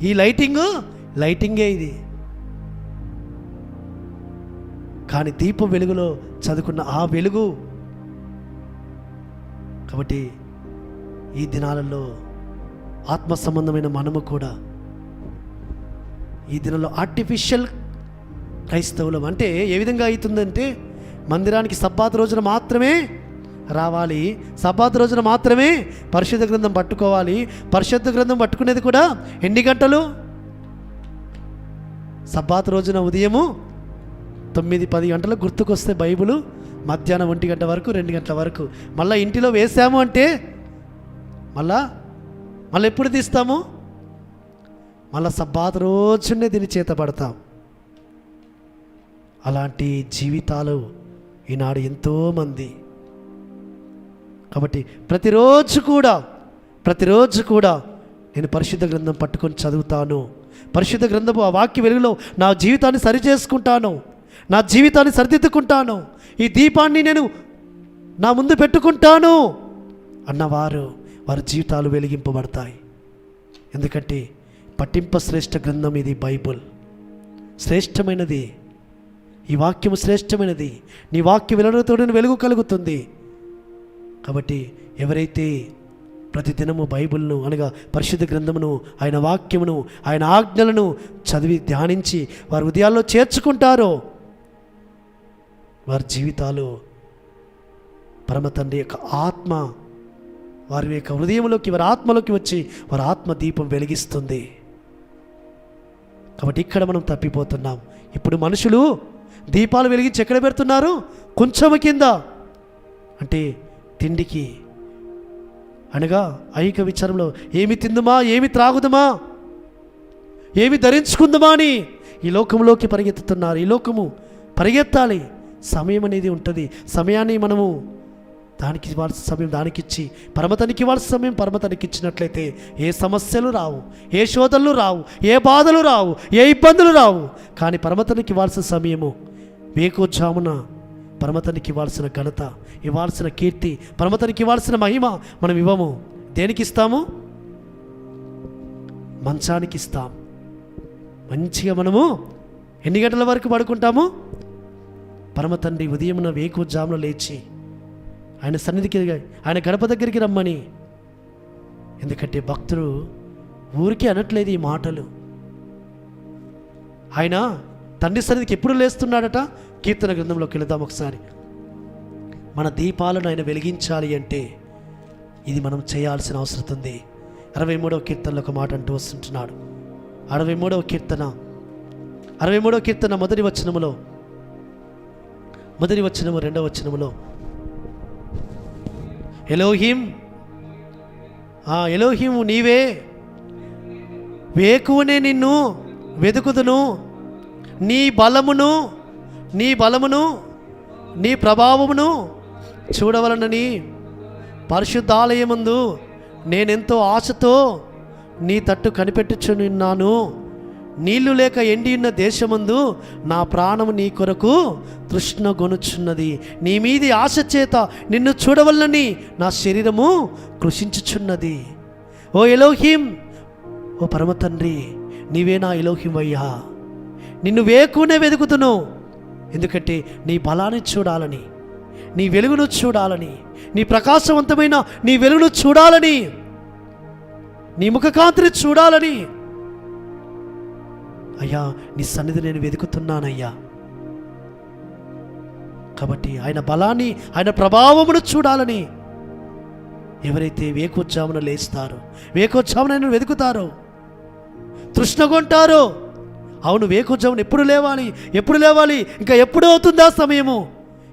ఈ లైటింగే ఇది. కానీ దీపం వెలుగులో చదువుకున్న ఆ వెలుగు. కాబట్టి ఈ దినాలలో ఆత్మ సంబంధమైన మనము కూడా ఈ దినాల్లో ఆర్టిఫిషియల్ క్రైస్తవులం. అంటే ఏ విధంగా అవుతుందంటే మందిరానికి సబ్బాతు రోజున మాత్రమే రావాలి, సబ్బాతు రోజున మాత్రమే పరిశుద్ధ గ్రంథం పట్టుకోవాలి. పరిశుద్ధ గ్రంథం పట్టుకునేది కూడా ఎన్ని గంటలు? సబ్బాతు రోజున ఉదయము 9-10 గంటలకు గుర్తుకొస్తే బైబిలు, మధ్యాహ్నం 1 గంట వరకు 2 గంటల వరకు. మళ్ళీ ఇంటిలో వేసాము అంటే మళ్ళా ఎప్పుడు తీస్తాము? మళ్ళా సబ్బాతు రోజునే దీని చేత పడతాం. అలాంటి జీవితాలు ఈనాడు ఎంతోమంది. కాబట్టి ప్రతిరోజు కూడా నేను పరిశుద్ధ గ్రంథం పట్టుకొని చదువుతాను. పరిశుద్ధ గ్రంథము ఆ వాక్య వెలుగులో నా జీవితాన్ని సరిచేసుకుంటాను, నా జీవితాన్ని సరిదిద్దుకుంటాను, ఈ దీపాన్ని నేను నా ముందు పెట్టుకుంటాను అన్నవారు వారి జీవితాలు వెలిగింపబడతాయి. ఎందుకంటే పట్టింప శ్రేష్ఠ గ్రంథం ఇది. బైబుల్ శ్రేష్టమైనది. ఈ వాక్యము శ్రేష్టమైనది. నీ వాక్య వెలుగుతో వెలుగు కలుగుతుంది. కాబట్టి ఎవరైతే ప్రతిదినము బైబిల్ను అనగా పరిశుద్ధ గ్రంథమును, ఆయన వాక్యమును, ఆయన ఆజ్ఞలను చదివి ధ్యానించి వారి హృదయాల్లో చేర్చుకుంటారో వారి జీవితాలు పరమ తండ్రి యొక్క ఆత్మ వారి యొక్క హృదయంలోకి, వారి ఆత్మలోకి వచ్చి వారి ఆత్మ దీపం వెలిగిస్తుంది. కాబట్టి ఇక్కడ మనం తప్పిపోతున్నాం. ఇప్పుడు మనుషులు దీపాలు వెలిగించి ఎక్కడ పెడుతున్నారు? కొంచెం కింద. అంటే తిండికి అనగా ఐక విచారంలో ఏమి తిందుమా, ఏమి త్రాగుదమా, ఏమి ధరించుకుందామా అని ఈ లోకంలోకి పరిగెత్తుతున్నారు. ఈ లోకము పరిగెత్తాలి. సమయం అనేది ఉంటుంది. సమయాన్ని మనము దానికి ఇవ్వాల్సిన సమయం దానికిచ్చి పరమతనికి ఇవ్వాల్సిన సమయం పరమతనికి ఇచ్చినట్లయితే ఏ సమస్యలు రావు, ఏ శోధనలు రావు, ఏ బాధలు రావు, ఏ ఇబ్బందులు రావు. కానీ పరమతనికి ఇవ్వాల్సిన సమయము వేకోజామున పరమతనికి ఇవ్వాల్సిన ఘనత, ఇవ్వాల్సిన కీర్తి, పరమతనికి ఇవ్వాల్సిన మహిమ మనం ఇవ్వము. దేనికి ఇస్తాము? మంచానికి ఇస్తాం. మంచిగా మనము ఎన్ని గంటల వరకు పడుకుంటాము? పరమతండ్రి ఉదయమున వేకోజామున లేచి ఆయన సన్నిధికి, ఆయన గడప దగ్గరికి రమ్మని. ఎందుకంటే భక్తుడు ఊరికే అనట్లేదు ఈ మాటలు. ఆయన తండ్రి సన్నిధికి ఎప్పుడు లేస్తున్నాడట? కీర్తన గ్రంథంలోకి వెళదాం ఒకసారి. మన దీపాలను ఆయన వెలిగించాలి అంటే ఇది మనం చేయాల్సిన అవసరం ఉంది. 63వ కీర్తనలో ఒక మాట అంటూ వస్తుంటున్నాడు. 63వ కీర్తన మొదటి వచనములో 2వ వచనములో ఎలోహిం నీవే, వేకువనే నిన్ను వెతుకుదును, నీ బలమును నీ ప్రభావమును చూడవలనని పరిశుద్ధాలయమందు నేనెంతో ఆశతో నీ తట్టు కనిపెట్టుచున్నాను. నీళ్లు లేక ఎండి ఉన్న దేశమందు నా ప్రాణము నీ కొరకు తృష్ణగొనుచున్నది. నీ మీది ఆశ చేత నిన్ను చూడవలనని నా శరీరము కృషించుచున్నది. ఓ ఎలోహిం, ఓ పరమ తండ్రి, నీవే నా ఎలోహిం అయ్యా. నిన్ను వేకునే వెతుకుతును. ఎందుకంటే నీ బలాన్ని చూడాలని, నీ వెలుగును చూడాలని, నీ ప్రకాశవంతమైన నీ వెలుగును చూడాలని, నీ ముఖకాంతిని చూడాలని. అయ్యా నీ సన్నిధి నేను వెతుకుతున్నానయ్యా. కాబట్టి ఆయన బలాన్ని, ఆయన ప్రభావమును చూడాలని ఎవరైతే వేకోజామున లేస్తారో, వేకోజామున ఆయన వెతుకుతారో, తృష్ణగొంటారో, అవును, వేకుజామున ఎప్పుడు లేవాలి, ఎప్పుడు లేవాలి, ఇంకా ఎప్పుడు అవుతుందా సమయము,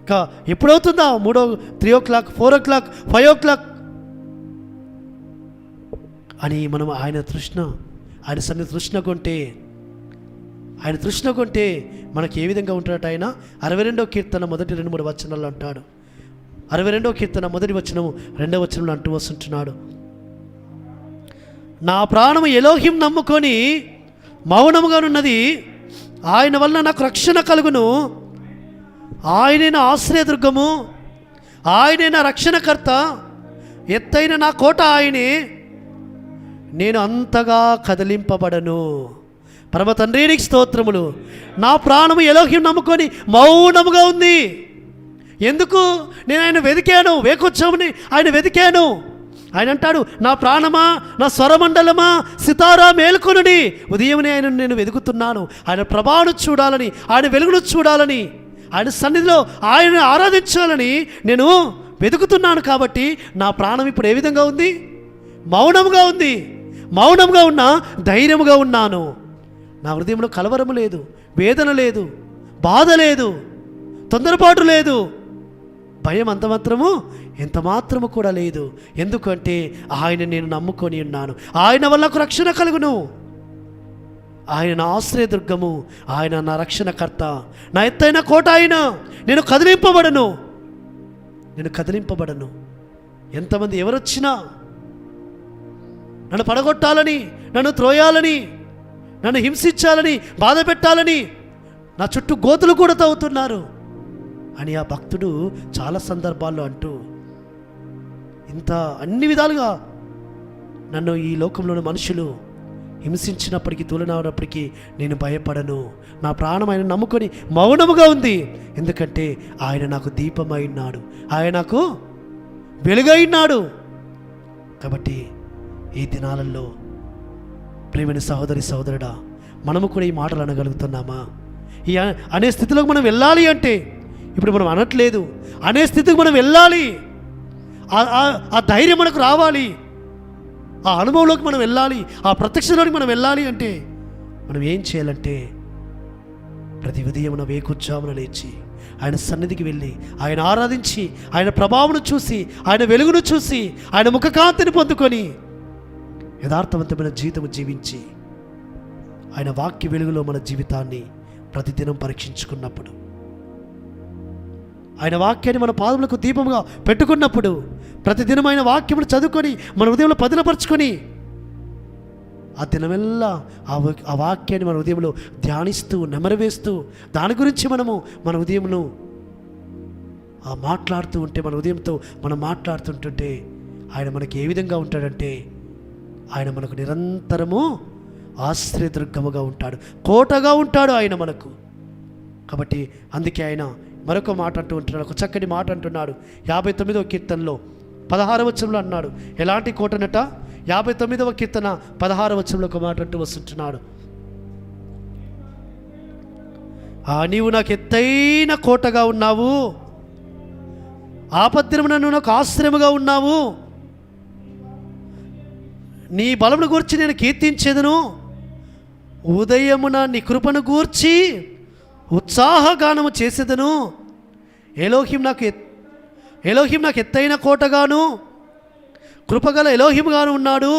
ఇంకా ఎప్పుడు అవుతుందా, 3 o'clock, 4 o'clock, 5 o'clock అని మనం ఆయన తృష్ణ, ఆయన సన్నిధి తృష్ణ కొంటే, ఆయన తృష్ణ కొంటే మనకి ఏ విధంగా ఉంటాడట ఆయన 62వ కీర్తన మొదటి 2-3 వచనాలు అంటాడు. 62వ కీర్తన మొదటి వచనము 2వ వచనంలో అంటూ వస్తుంటున్నాడు, నా ప్రాణము ఎలోహిం నమ్ముకొని మౌనముగానున్నది, ఆయన వలన నాకు రక్షణ కలుగును, ఆయనే నా ఆశ్రయదుర్గము, ఆయనే నా రక్షణకర్త, ఎత్తైన నా కోట ఆయనే, నేను అంతగా కదిలింపబడను. పరమ తండ్రి నీకు స్తోత్రములు. నా ప్రాణము ఎలోహిం నమ్ముకొని మౌనముగా ఉంది. ఎందుకు? నేను ఆయన వెతికాను, వేకొచ్చామని ఆయన వెతికాను. ఆయన అంటాడు, నా ప్రాణమా, నా స్వరమండలమా, సితారా మేల్కొనుడి. ఉదయమునే ఆయన నేను వెతుకుతున్నాను, ఆయన ప్రభావం చూడాలని, ఆయన వెలుగును చూడాలని, ఆయన సన్నిధిలో ఆయన ఆరాధించాలని నేను వెతుకుతున్నాను. కాబట్టి నా ప్రాణం ఇప్పుడు ఏ విధంగా ఉంది? మౌనముగా ఉంది. మౌనంగా ఉన్నా ధైర్యముగా ఉన్నాను. నా హృదయంలో కలవరము లేదు, వేదన లేదు, బాధ లేదు, తొందరపాటు లేదు, భయం అంత మాత్రము ఎంత మాత్రము కూడా లేదు. ఎందుకంటే ఆయన నేను నమ్ముకొని ఉన్నాను, ఆయన వల్ల నాకు రక్షణ కలుగును, ఆయన నా ఆశ్రయదుర్గము, ఆయన నా రక్షణకర్త, నా ఎత్తైన కోట ఆయన, నేను కదిలింపబడను, నేను కదిలింపబడను. ఎంతమంది ఎవరొచ్చినా నన్ను పడగొట్టాలని, నన్ను త్రోయాలని, నన్ను హింసించాలని, బాధ పెట్టాలని నా చుట్టూ గోతులు కూడా తవ్వుతున్నారు అని ఆ భక్తుడు చాలా సందర్భాల్లో అంటూ, ఇంత అన్ని విధాలుగా నన్ను ఈ లోకంలోని మనుషులు హింసించినప్పటికీ, తూలనప్పటికీ నేను భయపడను. నా ప్రాణం ఆయన నమ్ముకొని మౌనముగా ఉంది. ఎందుకంటే ఆయన నాకు దీపమై ఉన్నాడు, ఆయన నాకు వెలుగైనాడు. కాబట్టి ఈ దినాలలో ప్రేమైన సహోదరి సహోదరుడా, మనము కూడా ఈ మాటలు అనగలుగుతున్నామా? ఈ అనే స్థితిలోకి మనం వెళ్ళాలి అంటే, ఇప్పుడు మనం అనట్లేదు, అనే స్థితికి మనం వెళ్ళాలి. ఆ ధైర్యం మనకు రావాలి, ఆ అనుభవంలోకి మనం వెళ్ళాలి, ఆ ప్రత్యక్షలోకి మనం వెళ్ళాలి అంటే మనం ఏం చేయాలంటే, ప్రతి ఉదయం వేకుజామున లేచి ఆయన సన్నిధికి వెళ్ళి ఆయన ఆరాధించి, ఆయన ప్రభావం చూసి, ఆయన వెలుగును చూసి, ఆయన ముఖకాంతిని పొందుకొని యథార్థవంతమైన జీవితం జీవించి, ఆయన వాక్య వెలుగులో మన జీవితాన్ని ప్రతిదినం పరీక్షించుకున్నప్పుడు, ఆయన వాక్యాన్ని మన పాదములకు దీపముగా పెట్టుకున్నప్పుడు, ప్రతిదినం ఆయన వాక్యమును చదువుకొని మన ఉదయంలో పదిలపరుచుకొని, ఆ దినమెల్లా ఆ వాక్యాన్ని మన ఉదయంలో ధ్యానిస్తూ నెమరవేస్తూ, దాని గురించి మనము మన ఉదయమును మాట్లాడుతూ ఉంటే, మన ఉదయంతో మనం మాట్లాడుతుంటుంటే ఆయన మనకి ఏ విధంగా ఉంటాడంటే, ఆయన మనకు నిరంతరము ఆశ్రయదుర్గముగా ఉంటాడు, కోటగా ఉంటాడు ఆయన మనకు. కాబట్టి అందుకే ఆయన మరొక మాట అంటూ ఉంటున్నాడు, ఒక చక్కటి మాట అంటున్నాడు 59వ కీర్తనలో 16వ వచనంలో అన్నాడు. ఎలాంటి కోటనట? 59వ కీర్తన 16వ వచనంలో ఒక మాట అంటూ వస్తుంటున్నాడు, నీవు నాకు ఎత్తైన కోటగా ఉన్నావు, ఆపద్దినమున నువ్వు నాకు ఆశ్రయముగా ఉన్నావు, నీ బలమును గూర్చి నేను కీర్తించేదను, ఉదయమున నీ కృపను గూర్చి ఉత్సాహగానము చేసేదను, ఎలోహిం నాకు ఎత్తైన కోటగాను, కృపగల ఎలోహింగాను ఉన్నాడు,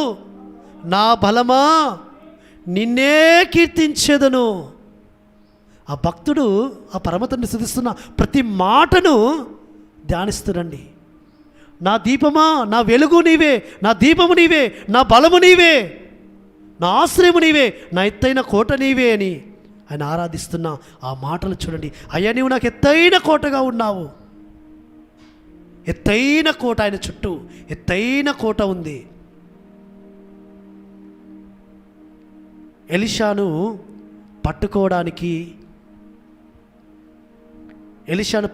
నా బలమా నిన్నే కీర్తించేదను. ఆ భక్తుడు ఆ పరమతండ్రిని స్తుతిస్తున్న ప్రతి మాటను ధ్యానిస్తురండి. నా దీపమా, నా వెలుగు నీవే, నా దీపము నీవే, నా బలము నీవే, నా ఆశ్రయము నీవే, నా ఎత్తైన కోట నీవే అని ఆయన ఆరాధిస్తున్న ఆ మాటలు చూడండి. అయ్యా నీవు నాకు ఎత్తైన కోటగా ఉన్నావు. ఎత్తైన కోట, ఆయన చుట్టూ ఎత్తైన కోట ఉంది. ఎలీషాను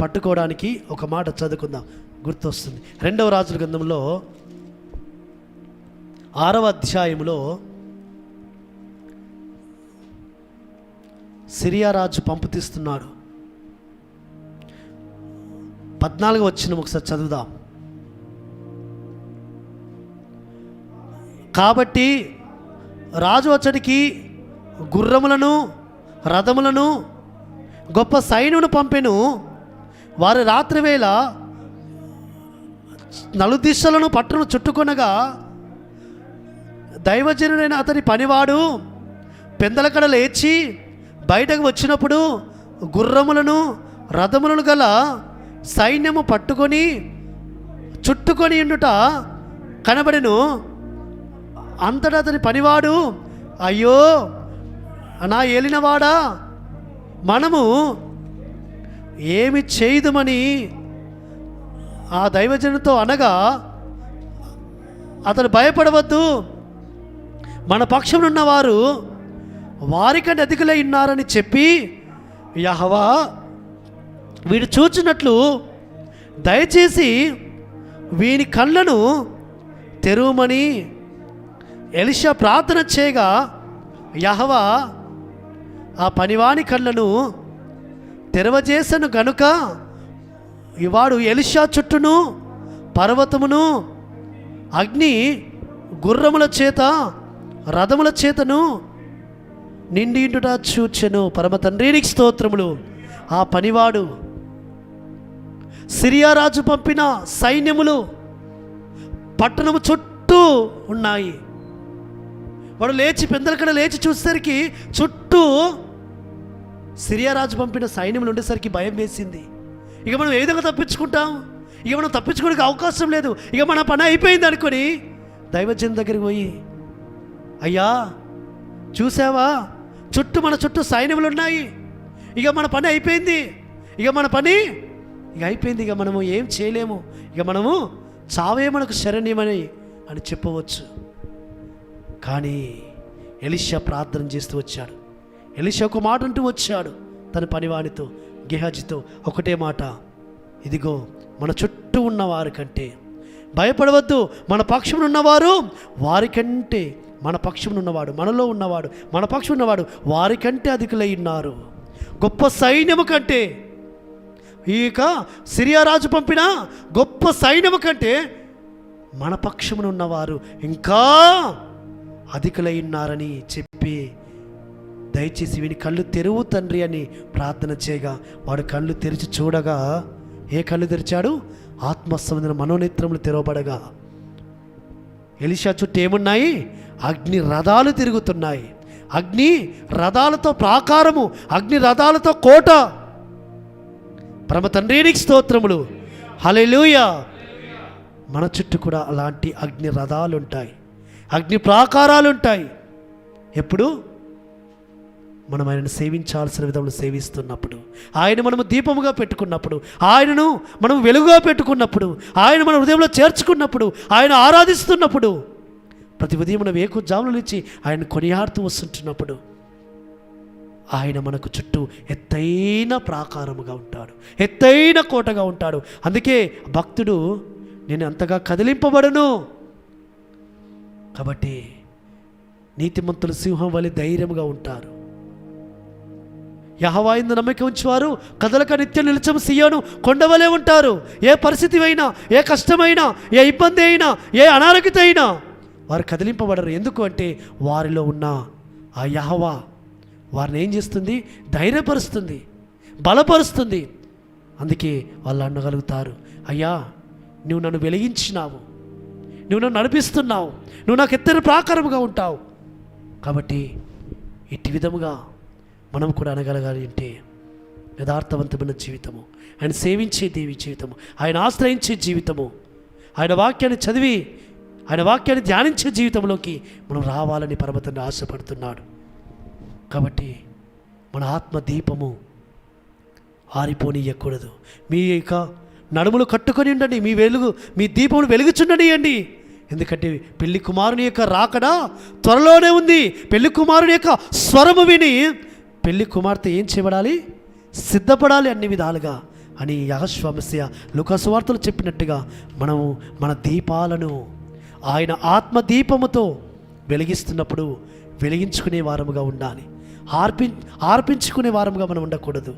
పట్టుకోవడానికి ఒక మాట చదువుకుందాం, గుర్తొస్తుంది. 2వ రాజుల గ్రంథంలో 6వ అధ్యాయంలో సిరియా రాజు పంపు తీస్తున్నాడు. 14వ వచనం ఒకసారి చదువుదాం. కాబట్టి రాజు అచ్చడికి గుర్రములను రథములను గొప్ప సైన్యమును పంపెను. వారు రాత్రివేళ నలుదిశలను పట్టణం చుట్టుకొనగా దైవజనుడైన అతని పనివాడు పెందలకడ లేచి బయటకు వచ్చినప్పుడు గుర్రములను రథములను గల సైన్యము పట్టుకొని చుట్టుకొని ఉండుట కనబడెను. అంతటా అతని పనివాడు, అయ్యో నా ఏలినవాడా, మనము ఏమి చేయుదుమని ఆ దైవజనుతో అనగా, అతను భయపడవద్దు, మన పక్షమునున్నవారు వారికంటే అధికులై ఉన్నారని చెప్పి, యెహోవా వీడు చూచినట్లు దయచేసి వీని కళ్ళను తెరువమని ఎలీషా ప్రార్థన చేయగా, యెహోవా ఆ పనివాని కళ్ళను తెరవజేసను గనుక వాడు ఎలీషా చుట్టూను పర్వతమును అగ్ని గుర్రముల చేత రథముల చేతను నిండిండుట చూచెను. పరమ తండ్రికి స్తోత్రములు. ఆ పనివాడు సిరియా రాజు పంపిన సైన్యములు పట్టణము చుట్టూ ఉన్నాయి. వాడు లేచి పెందలకడ లేచి చూసేసరికి చుట్టూ సిరియా రాజు పంపిన సైన్యములు ఉండేసరికి భయం వేసింది. ఇక మనం ఏ విధంగా తప్పించుకుంటాం? ఇక మనం తప్పించుకోవడానికి అవకాశం లేదు, ఇక మన పని అయిపోయింది అనుకొని దైవజన్ దగ్గరికి పోయి, అయ్యా చూసావా, మన చుట్టూ సైన్యములు ఉన్నాయి, ఇక మన పని అయిపోయింది, ఇక అయిపోయింది, ఇక మనము ఏం చేయలేము, ఇక మనము చావే మనకు శరణ్యమని అని చెప్పవచ్చు. కానీ ఎలీషా ప్రార్థన చేస్తూ వచ్చాడు. ఎలీషా ఒక మాట అంటూ వచ్చాడు తన పనివానితో, గెహజీతో ఒకటే మాట, ఇదిగో మన చుట్టూ ఉన్నవారి కంటే భయపడవద్దు, మన పక్షమున ఉన్నవారు వారికంటే, మన పక్షమున ఉన్నవాడు, మనలో ఉన్నవాడు, మన పక్షం ఉన్నవాడు వారికంటే అధికులై ఉన్నారు. గొప్ప సైన్యము కంటే, ఇక సిరియా రాజు పంపిన గొప్ప సైన్యము కంటే మన పక్షమున ఉన్నవారు ఇంకా అధికులై ఉన్నారని చెప్పి, దయచేసి వీని కళ్ళు తెరువు తండ్రి అని ప్రార్థన చేయగా, వాడు కళ్ళు తెరిచి చూడగా, ఏ కళ్ళు తెరిచాడు? ఆత్మ సంబంధమైన మనోనేత్రములు తెరవబడగా ఎలీషా చుట్టూ ఏమున్నాయి? అగ్ని రథాలు తిరుగుతున్నాయి. అగ్ని రథాలతో ప్రాకారము, అగ్ని రథాలతో కోట. పరమ తండ్రికి స్తోత్రములు. హల్లెలూయా. మన చుట్టూ కూడా అలాంటి అగ్ని రథాలు ఉంటాయి, అగ్ని ప్రాకారాలు ఉంటాయి. ఎప్పుడు? మనం ఆయనను సేవించాల్సిన విధంలో సేవిస్తున్నప్పుడు, ఆయన మనము దీపముగా పెట్టుకున్నప్పుడు, ఆయనను మనం వెలుగుగా పెట్టుకున్నప్పుడు, ఆయన మన హృదయంలో చేర్చుకున్నప్పుడు, ఆయన ఆరాధిస్తున్నప్పుడు, ప్రతి ఉదయం మనం వేకుజాములు నుంచి ఆయన కొనియాడుతూ వస్తుంటున్నప్పుడు, ఆయన మనకు చుట్టూ ఎత్తైన ప్రాకారముగా ఉంటాడు, ఎత్తైన కోటగా ఉంటాడు. అందుకే భక్తుడు, నేను అంతగా కదిలింపబడను. కాబట్టి నీతిమంతులు సింహం వలె ధైర్యముగా ఉంటారు. యెహోవా యందు నమ్మకం ఉంచువారు కదలక నిత్యం నిలిచము సియోను కొండవలే ఉంటారు. ఏ పరిస్థితి అయినా, ఏ కష్టమైనా, ఏ ఇబ్బంది అయినా, ఏ అనారోగ్యత అయినా వారు కదిలింపబడరు. ఎందుకు అంటే వారిలో ఉన్న ఆ యెహోవా వారిని ఏం చేస్తుంది? ధైర్యపరుస్తుంది, బలపరుస్తుంది. అందుకే వాళ్ళు అనగలుగుతారు, అయ్యా నువ్వు నన్ను వెలిగించినావు, నువ్వు నన్ను నడిపిస్తున్నావు, నువ్వు నాకు ఎత్తైన ప్రాకారముగా ఉంటావు. కాబట్టి ఇట్టి విధముగా మనం కూడా అనగలగాలి అంటే యథార్థవంతమైన జీవితము, ఆయన సేవించే దేవి జీవితము, ఆయన ఆశ్రయించే జీవితము, ఆయన వాక్యాన్ని చదివి ఆయన వాక్యాన్ని ధ్యానించే జీవితంలోకి మనం రావాలని పరమతండ్రి ఆశపడుతున్నాడు. కాబట్టి మన ఆత్మ దీపము ఆరిపోనీయకూడదు. మీ యొక్క నడుములు కట్టుకొని ఉండండి, మీ వెలుగు, మీ దీపమును వెలుగుచుండనియండి. ఎందుకంటే పెళ్లి కుమారుని యొక్క రాకడ త్వరలోనే ఉంది. పెళ్లి కుమారుని యొక్క స్వరము విని పెళ్లి కుమార్తె ఏం చేయబడాలి? సిద్ధపడాలి అన్ని విధాలుగా అని యెహోషువ లూకా సువార్తలో చెప్పినట్టుగా మనము మన దీపాలను ఆయన ఆత్మ దీపముతో వెలిగిస్తున్నప్పుడు వెలిగించుకునే వారముగా ఉండాలి. ఆర్పించుకునే వారముగా మనం ఉండకూడదు.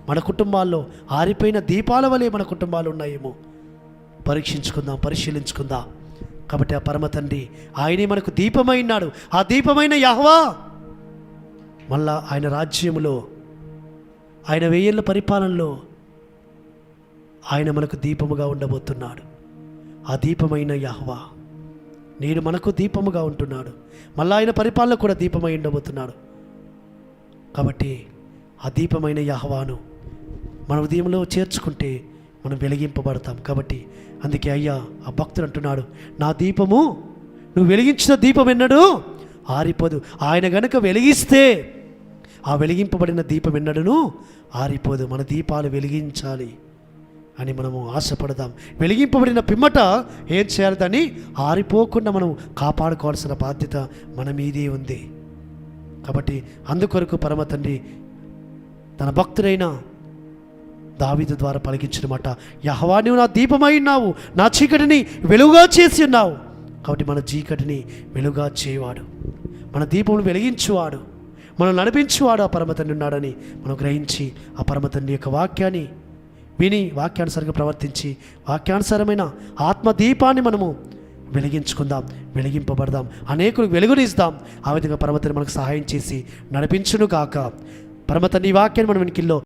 మన కుటుంబాల్లో ఆరిపోయిన దీపాల వలె మన కుటుంబాలు ఉన్నాయేమో పరీక్షించుకుందాం, పరిశీలించుకుందాం. కాబట్టి ఆ పరమ తండ్రి ఆయనే మనకు దీపమైనాడు. ఆ దీపమైన యెహోవా మళ్ళా ఆయన రాజ్యములో, ఆయన 1000 ఏళ్ళ పరిపాలనలో ఆయన మనకు దీపముగా ఉండబోతున్నాడు. ఆ దీపమైన యెహోవా నేడు మనకు దీపముగా ఉంటున్నాడు. మళ్ళీ ఆయన పరిపాలన కూడా దీపమై ఉండబోతున్నాడు. కాబట్టి ఆ దీపమైన యెహోవాను మన ఉదయంలో చేర్చుకుంటే మనం వెలిగింపబడతాం. కాబట్టి అందుకే అయ్యా ఆ భక్తుడు అంటున్నాడు, నా దీపము, నువ్వు వెలిగించిన దీపం ఎన్నడూ ఆరిపోదు. ఆయన గనుక వెలిగిస్తే ఆ వెలిగింపబడిన దీపం ఎన్నడూ ఆరిపోదు. మన దీపాలు వెలిగించాలి అని మనము ఆశపడదాం. వెలిగింపబడిన పిమ్మట ఏం చేయాలి? దాన్ని ఆరిపోకుండా మనం కాపాడుకోవాల్సిన బాధ్యత మన మీదే ఉంది. కాబట్టి అందుకొరకు పరమ తండ్రి తన భక్తుడైన దావీదు ద్వారా పలికించిన మాట, యెహోవా నీవు నా దీపమై ఉన్నావు, నా చీకటిని వెలుగుగా చేసి ఉన్నావు. కాబట్టి మన చీకటిని వెలుగుగా చేయవాడు, మన దీపమును వెలిగించువాడు, మనం నడిపించువాడు ఆ పరమ తండ్రి ఉన్నాడని మనం గ్రహించి ఆ పరమ తండ్రి యొక్క వాక్యాన్ని విని వాక్యానుసారంగా ప్రవర్తించి వాక్యానుసారమైన ఆత్మదీపాన్ని మనము వెలిగించుకుందాం, వెలిగింపబడదాం, అనేకులకు వెలుగునిస్తాం. ఆ విధంగా పరమ తండ్రి మనకు సహాయం చేసి నడిపించును కాక. పరమ తండ్రి ఈ వాక్యాన్ని మనం వెనుకల్లో